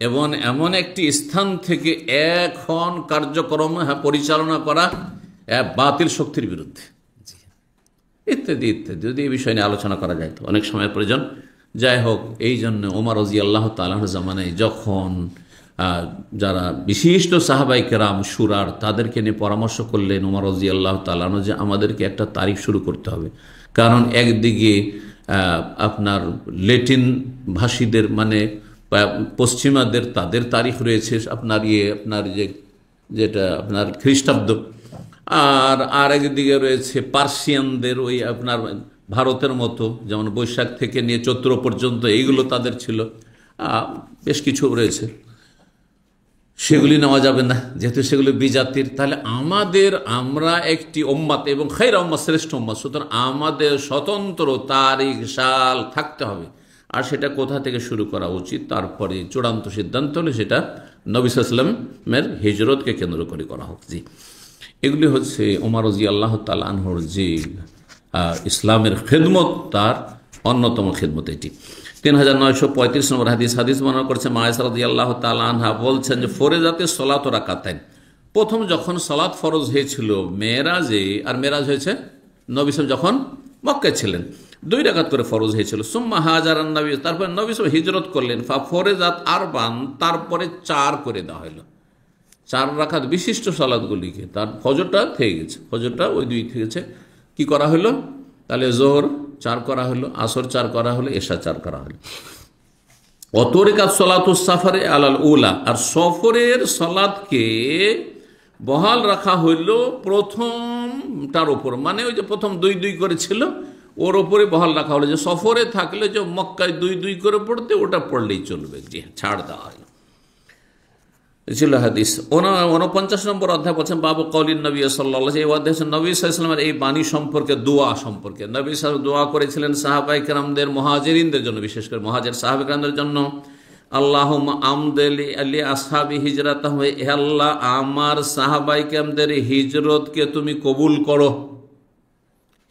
এবং এমন একটি স্থান থেকে এখন কার্যক্রম পরিচালনা করা বাতিল শক্তির বিরুদ্ধে, ইত্যাদি ইত্যাদি। যদি এই বিষয় নিয়ে আলোচনা করা যায় তো অনেক সময়ের প্রয়োজন। যাই হোক, এই জন্য ওমর রাদিয়াল্লাহু তাআলা আনহু জামানায় যখন যারা বিশিষ্ট সাহাবাই কেরাম শুরার, তাদেরকে নিয়ে পরামর্শ করলেন ওমর রাদিয়াল্লাহু তাআলা আনহু যে আমাদেরকে একটা তারিখ শুরু করতে হবে। কারণ একদিকে আপনার ল্যাটিন ভাষীদের, মানে পশ্চিমাদের, তাদের তারিখ রয়েছে আপনার আপনার যেটা আপনার খ্রিস্টাব্দ, আর আরেকদিকে রয়েছে পার্সিয়ানদের, ওই আপনার ভারতের মতো, যেমন বৈশাখ থেকে নিয়ে চৈত্র পর্যন্ত এইগুলো তাদের ছিল, বেশ কিছু রয়েছে, সেগুলি নেওয়া যাবে না যেহেতু সেগুলি বিজাতির। তাহলে আমরা একটি উম্মাত এবং খায়র উম্মাত, শ্রেষ্ঠ উম্মাত, সুতরাং আমাদের স্বতন্ত্র তারিখ সাল থাকতে হবে। আর সেটা কোথা থেকে শুরু করা উচিত, তারপরে চূড়ান্ত সিদ্ধান্ত হলে সেটা নবী সাল্লাল্লাহু আলাইহি ওয়াসাল্লামের হিজরতকে কেন্দ্র করে করা হোক, জি। এগুলি হচ্ছে ওমর রাদিয়াল্লাহু তাআলা আনহুর যে ইসলামের খেদমত, তার অন্যতম খেদমত এটি। 3935 নম্বর হাদিস বর্ণনা করেছে আয়েশা রাদিয়াল্লাহু তাআলা আনহা, বলছেন যে ফরজাতে সলাত রাকাতাইন, প্রথম যখন সালাত ফরজ হয়েছিল মেরাজে, আর মেরাজ হয়েছে নবী সাল্লাল্লাহু যখন মক্কায় ছিলেন, 2 রাকাত করে ফরজ হয়েছিল। সুম্মা হাজারান নবী, তারপর নবী সাল্লাল্লাহু হিজরত করলেন, ফরজাত আরবান, তারপরে 4 করে দেওয়া হলো, 4 রাকাত বিশিষ্ট সালাতগুলিকে। তার ফজরটা থেকে গেছে, ফজরটা ওই 2 থেকেছে, কি করা হলো, তাহলে জোহর 4 করা হলো, আসর 4 করা হলো, এশা 4 করা হলো। অতরিকাত সলাতুস সাফারে আলাল উলা, আর সফরের সালাতকে বহাল রাখা হইল প্রথমটার উপর, মানে ওই যে প্রথম 2 করে ছিল ওর ওপরে বহাল রাখা হলো, যে সফরে থাকলে যে মক্কায় 2 করে পড়তে, ওটা পড়লেই চলবে, যে ছাড় দেওয়া হলো। ছিল হাদিস 49 নম্বর অধ্যায় বলছেন বাবু কওলিন নবী সাল্লাল্লাহু আলাইহি ওয়া সাল্লাম, নবী সাল্লাল্লাহু আলাইহি ওয়াসাল্লামের এই বাণী সম্পর্কে, দোয়া সম্পর্কে। নবী সাল্লাল্লাহু আলাইহি ওয়াসাল্লাম দোয়া করেছিলেন সাহাবায়ে কেরামদের, মুহাজিরিনদের জন্য, বিশেষ করে মুহাজির সাহাবায়ে কেরামদের জন্য, আল্লাহুম্মা আমদিলি আলি আসহাবি হিজরাতাহু, হে আল্লাহ আমার সাহাবায়ে কেরামদের হিজরতকে তুমি কবুল করো,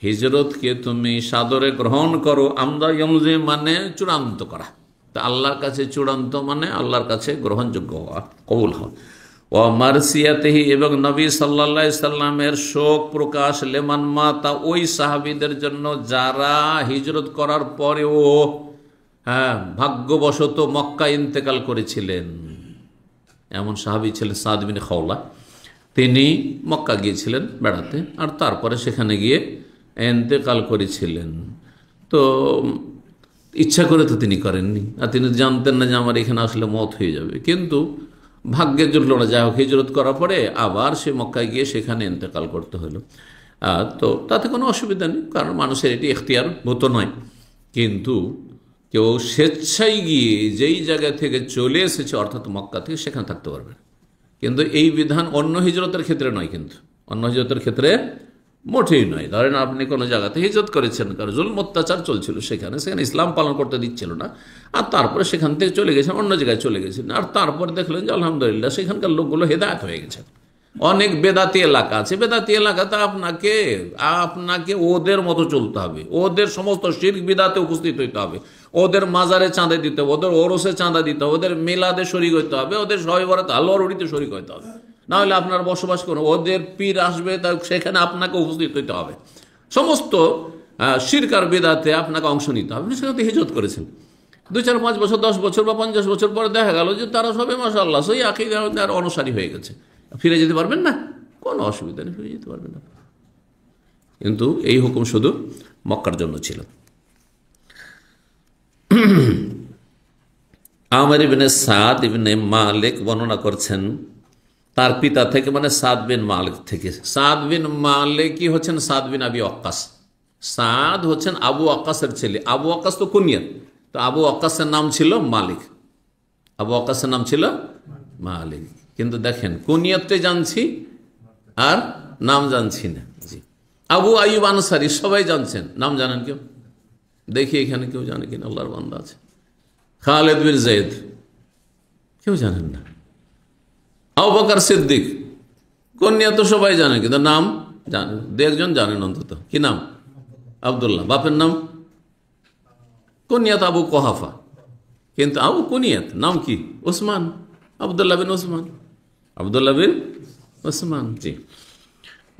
হিজরতকে তুমি সাদরে গ্রহণ করো। আমদা ইয়ামজি মানে চূড়ান্ত করা, তা আল্লাহর কাছে চূড়ান্ত মানে আল্লাহর কাছে গ্রহণযোগ্য হওয়া, কবুল হওয়া। ও মারসিয়াতেহি, এবং নবী সাল্লাল্লাহু আলাইহি সাল্লামের শোক প্রকাশ, লেমান মাতা, ওই সাহাবীদের জন্য যারা হিজরত করার পরেও হ্যাঁ, ভাগ্যবশত মক্কা ইন্তেকাল করেছিলেন এমন সাহাবী ছিলেন সাদ বিন খাওলা। তিনি মক্কা গিয়েছিলেন বেড়াতে, আর তারপরে সেখানে গিয়ে ইন্তেকাল করেছিলেন। তো ইচ্ছা করে তো তিনি করেননি, আর তিনি জানতেন না যে আমার এখানে আসলে মত হয়ে যাবে, কিন্তু ভাগ্যের জন্য না, যাই হোক হিজরত করার পরে আবার সে মক্কায় গিয়ে সেখানে ইন্তেকাল করতে হলো। তো তাতে কোনো অসুবিধা নেই, কারণ মানুষের এটি এখতিয়ার হতো নয়। কিন্তু কেউ স্বেচ্ছায় গিয়ে যেই জায়গা থেকে চলে এসেছে, অর্থাৎ মক্কা থেকে, সেখানে থাকতে পারবে না। কিন্তু এই বিধান অন্য হিজরতের ক্ষেত্রে নয়, কিন্তু অন্য হিজরতের ক্ষেত্রে মোটেই নয়। ধরেন আপনি কোনো জায়গাতে হিজরত করেছেন, কারণ জুলম অত্যাচার চলছিল সেখানে ইসলাম পালন করতে দিচ্ছিল না, আর তারপরে সেখান থেকে চলে গেছেন, অন্য জায়গায় চলে গেছেন, আর তারপরে দেখলেন যে আলহামদুলিল্লাহ সেখানকার লোকগুলো হেদায়েত হয়ে গেছে। অনেক বেদাতি এলাকা আছে, বেদাতি এলাকাতে আপনাকে ওদের মতো চলতে হবে, ওদের সমস্ত শিরক বিদাতে উপস্থিত হইতে হবে, ওদের মাজারে চাঁদা দিতে হবে, ওদের ওরসে চাঁদা দিতে হবে, ওদের মেলাদে শরিক হইতে হবে, ওদের শবে বরাতে আল্লাহর উড়িতে শরিক হইতে হবে। না হলে আপনার বসবাস করুন, ওদের পীর আসবে, সেখানে আপনাকে উপস্থিত হইতে হবে, সমস্ত শিরক আর বিদাতে আপনাকে অংশ নিতে হবে। সেখানে হিজরত করেছেন 2, 4, 5 বছর, 10 বছর বা 50 বছর পরে দেখা গেল যে তারা সবে মাশাআল্লাহ সেই আকীদার অনুসারী হয়ে গেছে। ফিরে যেতে পারবেন না, কোনো অসুবিধা নেই, ফিরে যেতে পারবেন না। কিন্তু এই হুকুম শুধু মক্কার জন্য ছিল। আমর ইবনে সাদ ইবনে মালিক বর্ণনা করছেন তার পিতা থেকে, মানে সাদ বিন মালিক থেকে। সাদ বিন মালিক কি হচ্ছেন সাদ বিন আবি ওয়াক্কাস। সাদ হচ্ছেন আবু ওয়াক্কাসের ছেলে। আবু ওয়াক্কাস তো কুনিয়াত, তো আবু ওয়াক্কাসের নাম ছিল মালিক, আবু ওয়াক্কাসের নাম ছিল মালিক। কিন্তু দেখেন কুনিয়াতে জানছি আর নাম জানছি না। জি, আবু আইয়ুব আনসারী সবাই জানছেন, নাম জানেন কেউ? দেখি এখানে কেউ জানে কিনা, আল্লাহর বান্দা আছে। খালেদ বিন যায়েদ কেউ জানেন না। আবু বকর সিদ্দিক কুনিয়াত তো সবাই জানেন, কিন্তু নাম জানেন, 2-1 জানেন অন্তত। কি নাম? আব্দুল্লাহ। বাপের নাম? কুনিয়াত আবু কুহাফা, কিন্তু আবু কুনিয়াত নাম কি? ওসমান, আব্দুল্লাহ বিন ওসমান, আব্দুল্লাহ বিন ওসমান। জি,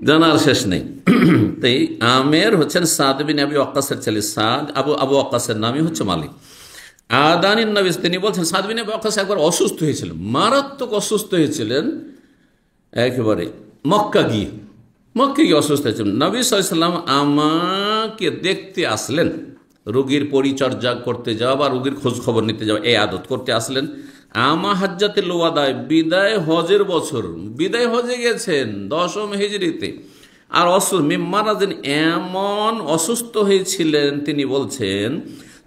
জানার শেষ নেই। তাই আমের হচ্ছেন সাদ বিন আবি ওয়াক্কাসের ছেলে। সাদ আবু ওয়াক্কাসের নামই হচ্ছে মালিক। আদানিন নবী, তিনি বলছেন সাদ বিন আবি ওয়াক্কাস একবার অসুস্থ হয়েছিলেন, মারাত্মক অসুস্থ হয়েছিলেন, একেবারে মক্কা গিয়ে অসুস্থ হয়েছিলেন। নবী সাল্লাল্লাহু আলাইহি ওয়াসাল্লাম আমাকে দেখতে আসলেন, রোগীর পরিচর্যা করতে যাওয়া বা রোগীর খোঁজ খবর নিতে যাওয়া, এই আদত করতে আসলেন। আমা হাজ্জাতুল ওয়াদায়, বিদায় হজের বছর, বিদায় হজে গেছেন 10ম হিজরিতে। আর মিম্মারাদিন, এমন অসুস্থ হয়েছিলেন, তিনি বলছেন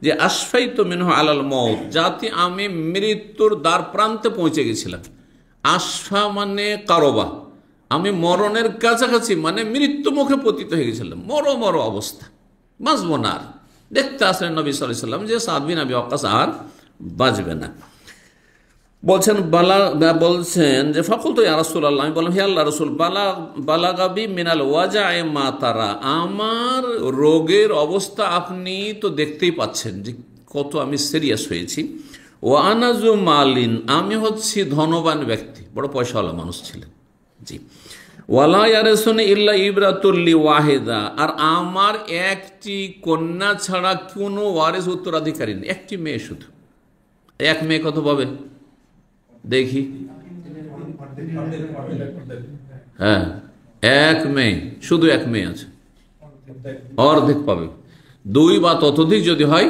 যে আশফাইতু মিনহু আলাল মউত, যাতে আমি মৃত্যুর দ্বার প্রান্তে পৌঁছে গেছিলাম। আশফা মানে কারবা, আমি মরণের কাছাকাছি, মানে মৃত্যু মুখে পতিত হয়ে গেছিলাম, মরো অবস্থা, বাঁচব না আর। দেখতে আসলেন নবী সাল্লাল্লাহু আলাইহি ওয়াসাল্লাম যে সাদ বিন আবি ওয়াক্কাস আর বাঁচবে না। বলছেন যে ফাকুলতু ইয়া রাসূলুল্লাহ, আমি বললাম হে আল্লাহর রাসূল, বালাগাবি মিনাল ওয়াজা'i মা তারা, আমার রোগের অবস্থা আপনি তো দেখতেই পাচ্ছেন যে কত আমি সিরিয়াস হয়েছি। ওয়া আনা যু মালিন, আমি হচ্ছি ধনবান ব্যক্তি, বড় পয়সাওয়ালা মানুষ ছিলেন। জি, ওয়ালা ইয়ারসুনি ইল্লা ইবরাতুল লিওয়াহিদা, আর আমার একটি কন্যা ছাড়া কোনো ওয়ারিস উত্তরাধিকারী নেই, একটি মেয়ে শুধু। এক মেয়ে কত পাবে দেখি? হ্যাঁ, এক মেয়ে, শুধু এক মেয়ে আছে, অর্ধেক পাবে। 2 বা ততোধিক যদি হয়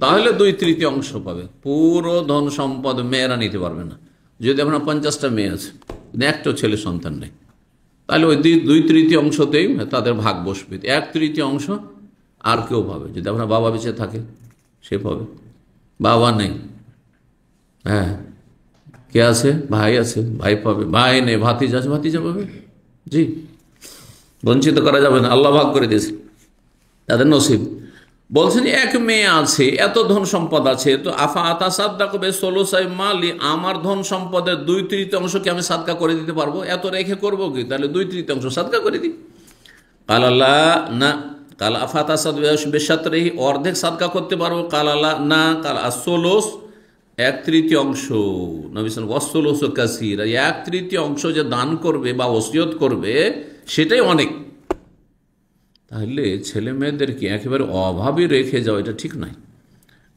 তাহলে 2/3 অংশ পাবে। পুরো ধন সম্পদ মেয়েরা নিতে পারবে না। যদি আপনার 50টা মেয়ে আছে, একটাও ছেলে সন্তান নেই, তাহলে ওই 2/3 অংশতেই তাদের ভাগ বসবে। 1/3 অংশ আর কেউ পাবে, যদি আপনার বাবা বেঁচে থাকে সে পাবে। বাবা নেই, হ্যাঁ, কে আছে? ভাই আছে, ভাই পাবে। ভাই নেই, ভাতিজা আছে, ভাতিজা পাবে। জি, বঞ্চিত করা যাবে না, আল্লাহ ভাগ করে দিয়েছে, তাদের নসিব। বলছেন এক মেয়ে আছে, এত ধন সম্পদ আছে, তো আফা আতাসাদ্দাকু বিসুলুসাই মালি, আমার ধন সম্পদের 2/3 অংশকে আমি সাদকা করে দিতে পারবো? এত রেখে করবো কি? তাহলে 2/3 অংশ সাদকা করে দিই। কাল আল্লাহ না, কাল আফা আতাসাদ্দাকু বিশাতরিহি, অর্ধেক সাদকা করতে পারবো? কাল আল্লাহ না, কাল আসুলুস, 1/3 অংশ। নবী সাল্লাল্লাহু আলাইহি ওয়াসাল্লাম ওয়াসুলুসু কাসীর, 1/3 অংশ যে দান করবে বা ওসিয়ত করবে সেটাই অনেক। তাহলে ছেলে মেয়েদেরকে একেবারে অভাবে রেখে যাও, এটা ঠিক নয়।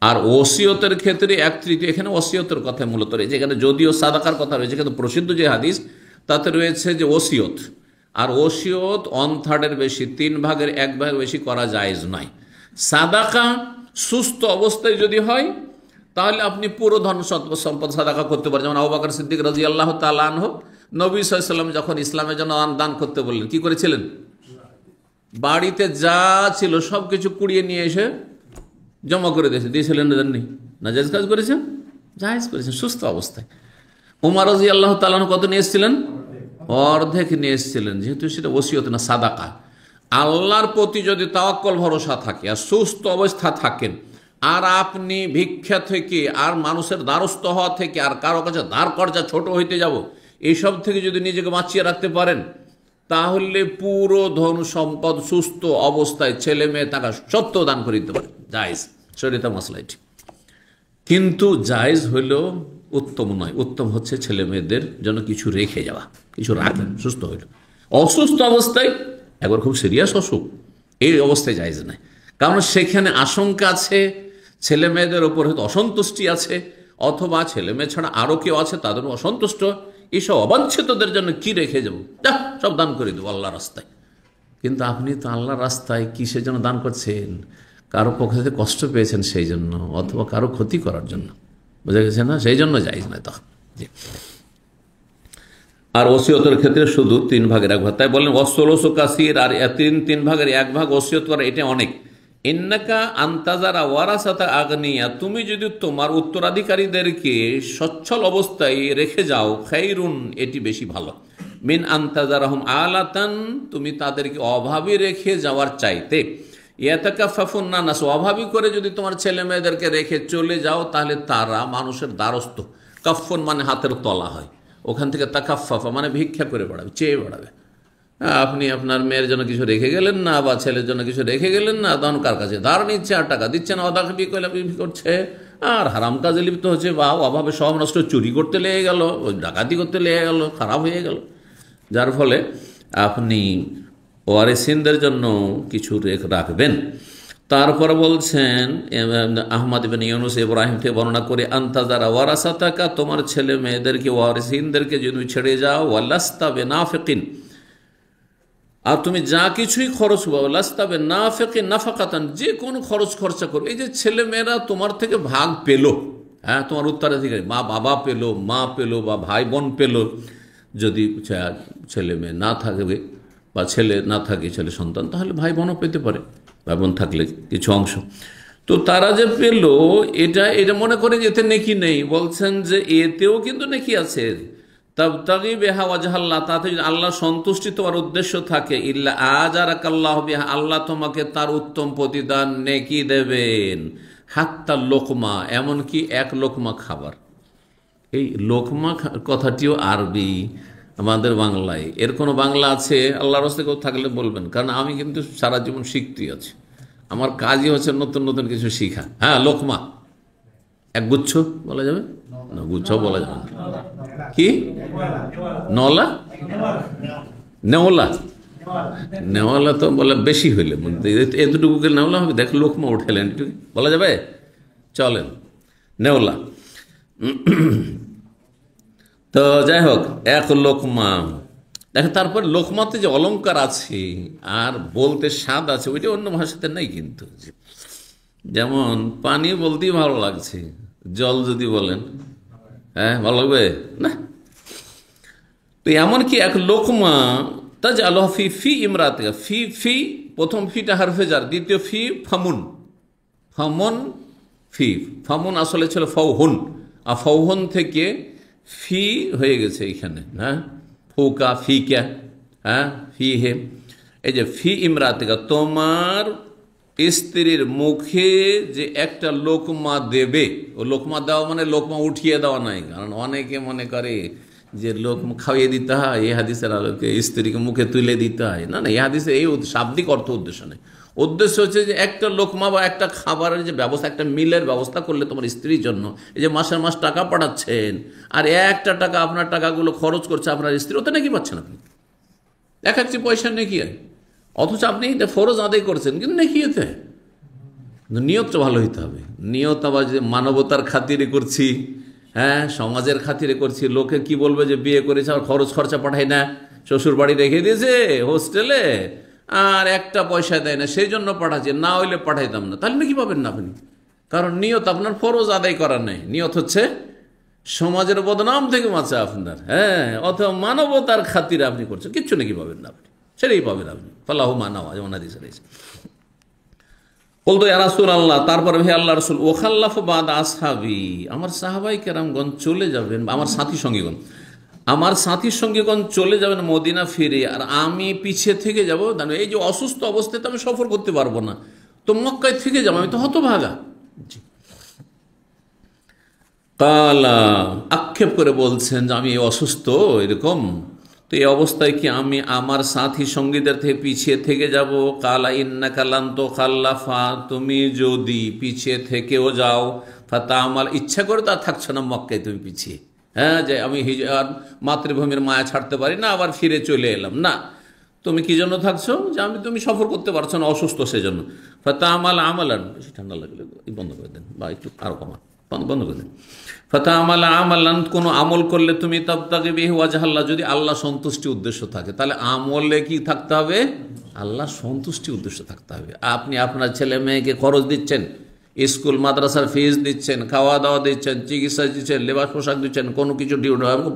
আর ওসিয়তের ক্ষেত্রে 1/3, এখানে ওসিয়তের কথা মূলত রয়েছে, এখানে যদিও সাদাকার কথা রয়েছে কিন্তু প্রসিদ্ধ যে হাদিস তাতে রয়েছে যে ওসিয়ত, আর ওসিয়ত 1/3 বেশি, 3/1 বেশি করা জায়েজ নয়। সাদাকা সুস্থ অবস্থায় যদি হয় তাহলে আপনি পুরো ধন সম্পদ সাদাকা করতে পারেন। যেমন আবু বকর সিদ্দিক রাদিয়াল্লাহু তাআলা আনহু নবী সাল্লাল্লাহু আলাইহি ওয়াসাল্লাম যখন ইসলামের জন্য দান করতে বললেন, কি করেছিলেন? বাড়িতে যা ছিল সব কিছু কুড়িয়ে নিয়ে এসে জমা করে দিয়েছিলেন, দেননি? না জায়েজ কাজ করেছেন? জায়েজ করেছেন সুস্থ অবস্থায়। উমর রাদিয়াল্লাহু তাআলা কত নিয়ে এসেছিলেন? অর্ধেক নিয়ে এসেছিলেন, যেহেতু সেটা ওসিয়ত না সাদাকা। আল্লাহর প্রতি যদি তাওয়াক্কুল ভরসা থাকে আর সুস্থ অবস্থা থাকেন, আর আপনি ভিক্ষা থেকে আর মানুষের দ্বারস্থ হওয়া থেকে আর কারো কাছে ধার কর্জা ছোট হইতে যাব এইসব থেকে যদি নিজেকে বাঁচিয়ে রাখতে পারেন, তাহলে পুরো ধন সম্পদ সুস্থ অবস্থায় ছেলে মেয়ে থাকা সত্ত্বেও দান করে দিতে পারে, জায়েজ, শরীয়তের মাসলা এটি। কিন্তু জায়েজ হইলেও উত্তম নয়, উত্তম হচ্ছে ছেলে মেয়েদের জন্য কিছু রেখে যাওয়া, কিছু রাখেন সুস্থ হইল। অসুস্থ অবস্থায়, একবার খুব সিরিয়াস অসুখ, এই অবস্থায় জায়েজ নাই, কারণ সেখানে আশঙ্কা আছে ছেলে মেয়েদের ওপর হয়তো অসন্তুষ্টি আছে, অথবা ছেলে মেয়ে ছাড়া আরও কেউ আছে তাদের অসন্তুষ্ট, এইসব অবাঞ্ছিতদের জন্য কি রেখে যাবো, সব দান করে দেবো আল্লাহ রাস্তায়। কিন্তু আপনি তো আল্লাহর রাস্তায় কিসের জন্য দান করছেন? কারো পক্ষে থেকে কষ্ট পেয়েছেন সেই জন্য, অথবা কারো ক্ষতি করার জন্য, বোঝা গেছে না? সেই জন্য জায়েজ নয় তখন। জি। আর ওসিয়তের ক্ষেত্রে শুধু 3/1, তাই বলেন ওয়াসলুসু কাসীর, আর 3/1 ওসিয়ত করা এটা অনেক। ইন্নাকা আনতাজারা ওয়ারাসাতা আগনিয়া, তুমি যদি তোমার উত্তরাধিকারীদেরকে সচ্ছল অবস্থায় রেখে যাও, খাইরুন, এটি বেশি ভালো, মিন আনতাজারাহুম আলাতান, তুমি তাদেরকে অভাবী রেখে যাওয়ার চাইতে। ইয়াতাকাফাফুন নাস, অভাবী করে যদি তোমার ছেলে মেয়েদেরকে রেখে চলে যাও তাহলে তারা মানুষের দ্বারস্থ, কাফফুন মানে হাতের তলা হয়, ওখান থেকে তাকাফফাফা মানে ভিক্ষা করে বেড়াবে, চেয়ে বেড়াবে। আপনি আপনার মেয়ের জন্য কিছু রেখে গেলেন না, বা ছেলের জন্য কিছু রেখে গেলেন না, তখন কার কাছে ধার নিচ্ছে আর টাকা দিচ্ছে না, অদাখবি করছে আর হারাম কাজে লিপ্ত হচ্ছে, বা অভাবে সব নষ্ট, চুরি করতে লেগে গেল, ডাকাতি করতে লেগে গেল, খারাপ হয়ে গেল। যার ফলে আপনি ওয়ারিসিনদের জন্য কিছু রাখবেন। তারপরে বলছেন আহমদ ইবনে ইউনুস ইব্রাহিম থেকে বর্ণনা করে, আনতাজারা ওয়ারাসাতাকা, তোমার ছেলে মেয়েদেরকে ওয়ারিসিনদেরকে যদি ছেড়ে যাও, ওয়ালাস্তা বিনাফিকিন, আর তুমি যা কিছুই খরচ পাবো, লাস্তাবে না ফেকে নাফাকাতান, যে কোনো খরচ খরচা করো। এই যে ছেলে মেয়েরা তোমার থেকে ভাগ পেলো, হ্যাঁ, তোমার উত্তরাধিকারী মা বাবা পেলো, মা পেলো, বা ভাই বোন পেলো, যদি ছেলে মেয়ে না থাকবে বা ছেলে না থাকে, ছেলে সন্তান, তাহলে ভাই বোনও পেতে পারে, ভাই বোন থাকলে কিছু অংশ। তো তারা যে পেলো, এটা মনে করে যে এতে নেকি নেই, বলছেন যে এতেও কিন্তু নেকি আছে। তাবতাগি বিহা ওয়াজহাল্লাহ, তাতে যদি আল্লাহ সন্তুষ্টি তোমার উদ্দেশ্য থাকে, ইল্লা আজারাকাল্লাহু বিহা, আল্লাহ তোমাকে তার উত্তম প্রতিদান নেকি দেবেন। হাত্তা লোকমা, এমনকি 1 লোকমা খাবার। এই লোকমা কথাটিও আরবি, আমাদের বাংলায় এর কোনো বাংলা আছে? আল্লাহর রাস্তায় কেউ থাকলে বলবেন, কারণ আমি কিন্তু সারা জীবন শিখতেই আছি, আমার কাজই হচ্ছে নতুন নতুন কিছু শিখা। হ্যাঁ, লোকমা, 1 গুচ্ছ বলা যাবে না, গুচ্ছ বলা যাবে না, কি নলা, নেওলা, নেওয়ালা তো বলে বেশি হইলে, এতটুকুকে নেওলা হবে, দেখ লোকমা উঠেলেন, বলা যাবে? চলেন, নেওলা। তো যাই হোক, 1 লোকমা। দেখেন, তারপর লোকমাতে যে অলঙ্কার আছে আর বলতে স্বাদ আছে, ওইটা অন্য ভাষাতে নেই কিন্তু। যেমন পানি বলতেই ভালো লাগছে, জল যদি বলেন, হ্যাঁ, ভালো লাগবে না? তো এমনকি 1 লোকমা, তাজ আল্লাহ ফি ফি ইমরাত, ফি ফি, প্রথম ফিটা হারফে জার, দ্বিতীয় ফি ফামুন, ফামুন ফি, ফামুন আসলে ছিল ফাউহুন, আর ফাউহুন থেকে ফি হয়ে গেছে এখানে, হ্যাঁ, ফুকা ফি ক্যা, হ্যাঁ, ফি হে। এই যে ফি ইমরাত, তোমার স্ত্রীর মুখে যে একটা লোকমা দেবে, ও লোকমা দেওয়া মানে লোকমা উঠিয়ে দেওয়া নাই, কারণ অনেকে মনে করে যে লোকমা খাইয়ে দিতে হয়, এই হাদিসের আলোকে স্ত্রীকে মুখে তুলে দিতে হয়। না না, এই হাদিসে এই শাব্দিক অর্থ উদ্দেশ্য নেই। উদ্দেশ্য হচ্ছে যে একটা লোকমা বা একটা খাবারের যে ব্যবস্থা, একটা মিলের ব্যবস্থা করলে তোমার স্ত্রীর জন্য, এই যে মাসের মাস টাকা পাঠাচ্ছেন আর একটা টাকা আপনার টাকাগুলো খরচ করছে আপনার স্ত্রী, ওতে নাকি পাচ্ছেন আপনি, দেখাচ্ছি পয়সা নেকি হয়, অথচ আপনি ফরজ আদায় করছেন কিন্তু নেকি এতে। নিয়তটা ভালো হইতে হবে। নিয়ত আবার যে মানবতার খাতিরে করছি, হ্যাঁ সমাজের খাতিরে করছি, লোকে কি বলবে যে বিয়ে করেছে আর খরচ খরচা পাঠায় না, শ্বশুর বাড়ি রেখে দিয়েছে হোস্টেলে আর একটা পয়সা দেয় না, সেই জন্য পাঠাচ্ছে, না হইলে পাঠাইতাম না, তাহলে কি পাবেন না আপনি? কারণ নিয়ত আপনার ফরজ আদায় করার নেই, নিয়ত হচ্ছে সমাজের বদনাম থেকে বাঁচা আপনার, হ্যাঁ, অথবা মানবতার খাতিরে আপনি করছেন, কিচ্ছু নাকি পাবেন না আপনি, সেটাই পাবেন আপনি। ফালাহু মানাওয়া যেমন হাদিসে রয়েছে। বলতো ইয়া রাসূলুল্লাহ, তারপরে হে আল্লাহ রাসূল, ওয়াখাল্লাফু বাদ আসহাবি, আমার সাহাবাই কেরামগণ চলে যাবেন, আমার সাথী সঙ্গীগণ, আমার সাথী সঙ্গীগণ চলে যাবেন মদিনা ফিরে, আর আমি পিছিয়ে থেকে যাব। এই যে অসুস্থ অবস্থায় তো আমি সফর করতে পারবো না, তো মক্কায় থেকে যাবো, আমি তো হতভাগা। কালা, আক্ষেপ করে বলছেন যে আমি অসুস্থ এরকম, তো এই অবস্থায় কি আমি আমার সাথী সঙ্গীদের থেকে পিছিয়ে থেকে যাব? কালা ইন্নাকা লান তুখাল্লাফা, তুমি যদি পিছিয়ে থেকেও যাও, ফাতা আমার ইচ্ছা করে তো আর থাকছো না মক্কায় তুমি পিছিয়ে, হ্যাঁ, যে আমি মাতৃভূমির মায়া ছাড়তে পারি না আবার ফিরে চলে এলাম না, তুমি কি জন্য থাকছো? যে তুমি সফর করতে পারছো না, অসুস্থ, সেজন্য। ফাতা আমাল আমালান, বেশি ঠান্ডা লাগলে বন্ধ করে দেন বা একটু আরো কমান, বন্ধ করে দেন। ফাতা আমালা আমালান, কোনো আমল করলে তুমি তাবতাগি বিহি ওয়াজহাল্লাহ, যদি আল্লাহ সন্তুষ্টি উদ্দেশ্য থাকে, তাহলে আমলে কি থাকতে হবে? আল্লাহ সন্তুষ্টি উদ্দেশ্য থাকতে হবে। আপনি আপনার ছেলে মেয়েকে খরচ দিচ্ছেন, স্কুল মাদ্রাসার ফিস দিচ্ছেন, খাওয়া দাওয়া দিচ্ছেন, চিকিৎসা দিচ্ছেন, লেবাস পোশাক দিচ্ছেন, কোনো কিছু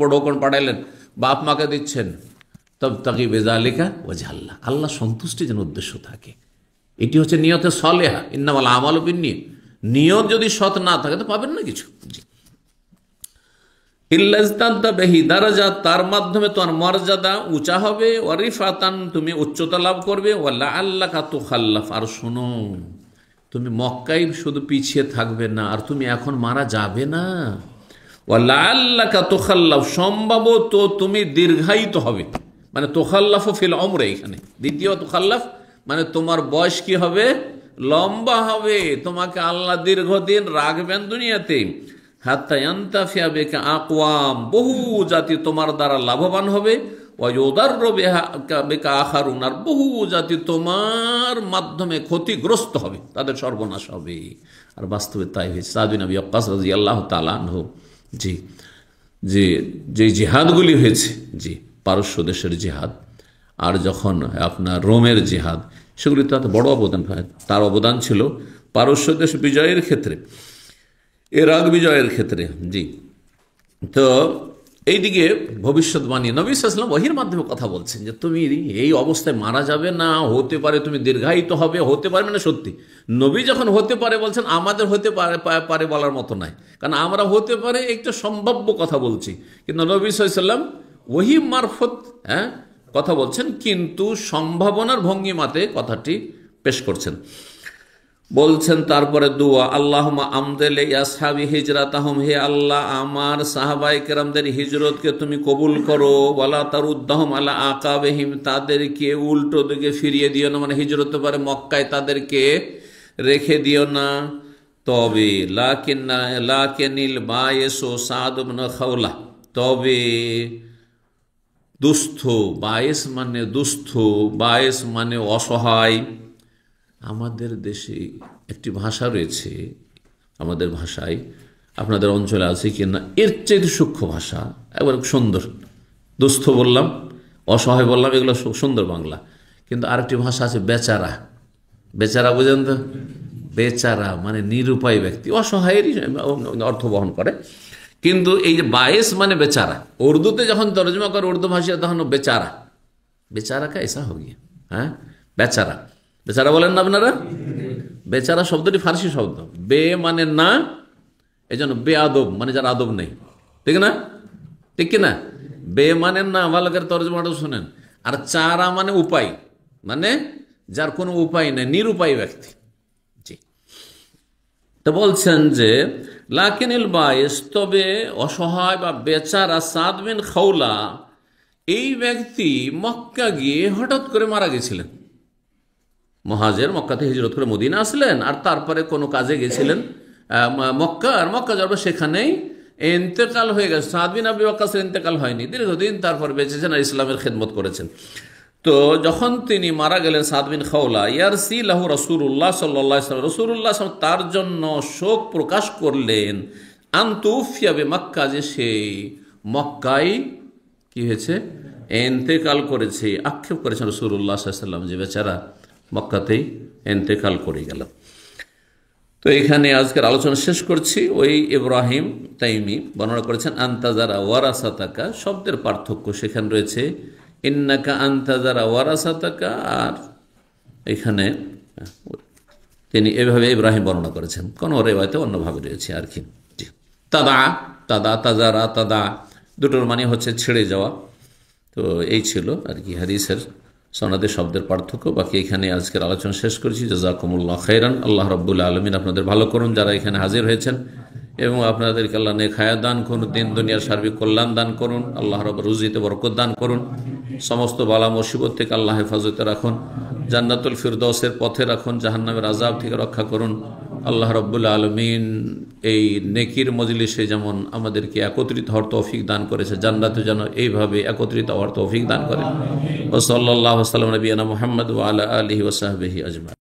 পড়োকন পাঠাইলেন, বাপ মাকে দিচ্ছেন, তাবতাগি বিযালিকা ওয়াজহাল্লাহ, আল্লাহ সন্তুষ্টি যেন উদ্দেশ্য থাকে, এটি হচ্ছে নিয়তে সালেহা। ইন্নামাল আমালু বিন্নিয়াত, নিয়ত যদি সৎ না থাকে তো পাবেন না কিছু। তার মাধ্যমে তোমার মর্যাদা উঁচা হবে, ওয়ারিফাতান, তুমি উচ্চতা লাভ করবে, ওয়ালা আল্লাহ তুখাল্লাফ, আর শোনো, তুমি মক্কায় শুধু পিছিয়ে থাকবে না, আর তুমি এখন মারা যাবে না, ওয়ালা আল্লাহ তুখাল্লাফ, সম্ভবত তুমি দীর্ঘায়িত হবে, মানে তুখাল্লাফ ফিল উমরে, এখানে দ্বিতীয় তুখাল্লাফ মানে তোমার বয়স কি হবে? লম্বা হবে, তোমাকে আল্লাহ দীর্ঘদিন রাখবেন দুনিয়াতে। হাত্তা ইয়ান্তাফিয়া বিকা আকওয়াম, বহু জাতি তোমার দ্বারা লাভবান হবে, ওয়া ইউদাররু বিকা আখারুন, আর বহু জাতি তোমার মাধ্যমে ক্ষতিগ্রস্ত হবে, তাদের সর্বনাশ হবে। আর বাস্তবে তাই হয়েছে। সাদ বিন আবি ওয়াক্কাস রাদিয়াল্লাহু তাআলা আনহু, জি জি, যে জিহাদগুলি হয়েছে, জি, পারস্য দেশের জিহাদ আর যখন আপনার রোমের জিহাদ, সেগুলি তাতে বড় অবদান, তার অবদান ছিল পারস্য দেশ বিজয়ের ক্ষেত্রে, ইরাক বিজয়ের ক্ষেত্রে, জি। তো এইদিকে ভবিষ্যৎবাণী, নবী সাল্লাল্লাহু আলাইহি ওয়াসাল্লাম ওহীর মাধ্যমে কথা বলছেন যে তুমি এই অবস্থায় মারা যাবে না, হতে পারে তুমি দীর্ঘায়িত হবে, হতে পারে মানে সত্যি। নবী যখন হতে পারে বলছেন, আমাদের হতে পারে বলার মতো নয়, কারণ আমরা হতে পারে একটা সম্ভাব্য কথা বলছি, কিন্তু নবী সাল্লাল্লাহু আলাইহি ওয়াসাল্লাম ওহী মারফত, হ্যাঁ, কথা বলছেন, কিন্তু সম্ভাবনার ভঙ্গিমাতে কথাটি পেশ করছেন। বলছেন তারপরে দোয়া, আল্লাহুম্মা আমদিলি আসহাবি হিজরাতাহুম, হে আল্লাহ আমার সাহাবায়ে কেরামদের হিজরতকে তুমি কবুল করো, ওয়ালা তারুদ্দাহুম আলা আকাবিহিম, তাদেরকে উল্টো দিকে ফিরিয়ে দিও না, মানে হিজরত পারে মক্কায় তাদেরকে রেখে দিও না। তবে লাকিনিল বায়েসু সাদ ইবনে খাওলা, তবে দুস্থ, বায়েস মানে দুস্থ, বায়েস মানে অসহায়। আমাদের দেশে একটি ভাষা রয়েছে, আমাদের ভাষায়, আপনাদের অঞ্চলে আছে কি না, এর চেয়ে সূক্ষ্ম ভাষা, একবার সুন্দর। দুস্থ বললাম, অসহায় বললাম, এগুলো সুন্দর বাংলা। কিন্তু আরেকটি ভাষা আছে বেচারা। বেচারা বুঝেন তো? বেচারা মানে নিরুপায় ব্যক্তি, অসহায়েরই অর্থ বহন করে। কিন্তু এই যে বায়েস মানে বেচারা, উর্দুতে যখন তর্জমা করে উর্দু ভাষা, তখন বেচারা, বেচারা কা এসা হো গিয়া, হ্যাঁ, বেচারা, বেচারা বলেন না আপনারা? বেচারা শব্দটি ফার্সি শব্দ, বে মানে না, এই জন্য বে আদব মানে যার আদব নেই, ঠিক না? ঠিক কিনা? বে মানে না, ভালো করে তর্জমাটা শুনেন। আর চারা মানে উপায়, মানে যার কোনো উপায় নেই, নিরুপায় ব্যক্তি। জি, তো বলছেন যে লাকিনিল বায়েস, তবে অসহায় বা বেচারা সাদ বিন খাওলা, এই ব্যক্তি মক্কা গিয়ে হঠাৎ করে মারা গেছিলেন। মুহাজির, মক্কাতে হিজরত করে মদিনা আসলেন, আর তারপরে কোনো কাজে গেছিলেন মক্কা, আর মক্কা যাওয়ার পর সেখানেই ইন্তেকাল হয়ে গেছে। সাদ বিন আবি ওয়াক্কাসের ইন্তেকাল হয়নি, দীর্ঘদিন তারপর বেঁচেছেন আর ইসলামের খেদমত করেছেন। তো যখন তিনি মারা গেলেন সাদ বিন খাওলা, ইয়ারসি লাহু রাসূলুল্লাহ সাল্লাল্লাহু আলাইহি ওয়াসাল্লাম, রাসূলুল্লাহ সাল্লাল্লাহু আলাইহি ওয়াসাল্লাম তার জন্য শোক প্রকাশ করলেন, আনতুফিয়া বিমাক্কা, যে সেই মক্কায় কি হয়েছে, ইন্তেকাল করেছে। আক্ষেপ করেছেন রাসূলুল্লাহ সাল্লাল্লাহু আলাইহি ওয়াসাল্লাম যে বেচারা মক্কাতেই ইন্তেকাল করে গেল। তো এখানে আজকের আলোচনা শেষ করছি। ওই ইব্রাহিম তাইমি বর্ণনা করেছেন আনতাজারা ওয়ারাসাতাকা, শব্দের পার্থক্য সেখানে রয়েছে ইন্নাকা আনতাজারা ওয়ারাসাতাকা, আর এখানে তিনি এভাবে ইব্রাহিম বর্ণনা করেছেন, কোন রেওয়ায়তে অন্যভাবে রয়েছে আর কি। তাদা তাদা তাজারা তাদা দুটোর মানে হচ্ছে ছেড়ে যাওয়া। তো এই ছিল আর কি হাদিসের সনদে শব্দের পার্থক্য। বাকি এখানে আজকের আলোচনা শেষ করেছি। জাযাকুমুল্লাহ খাইরান। আল্লাহ রাব্বুল আলামিন আপনাদের ভালো করুন যারা এখানে হাজির হয়েছেন, এবং আপনাদেরকে আল্লাহ নেক হায়াত দান করুন, দিন দুনিয়ার সার্বিক কল্যাণ দান করুন, আল্লাহ রাব্বুল রুজিতে বরকত দান করুন, সমস্ত বালা মুসিবত থেকে আল্লাহ হেফাজতে রাখুন, জান্নাতুল ফিরদৌসের পথে রাখুন, জাহান্নামের আযাব থেকে রক্ষা করুন। আল্লাহ রাব্বুল আলামিন এই নেকির মজলিসে যেমন আমাদেরকে একত্রিত হওয়ার তৌফিক দান করেছে, জান্নাতে যেন এইভাবে একত্রিত হওয়ার তৌফিক দান করেন। ওয়া সাল্লাল্লাহু আলা নবিয়িনা মুহাম্মদ ওয়া আলা আলিহি ওয়া সাহবিহি আজমাইন।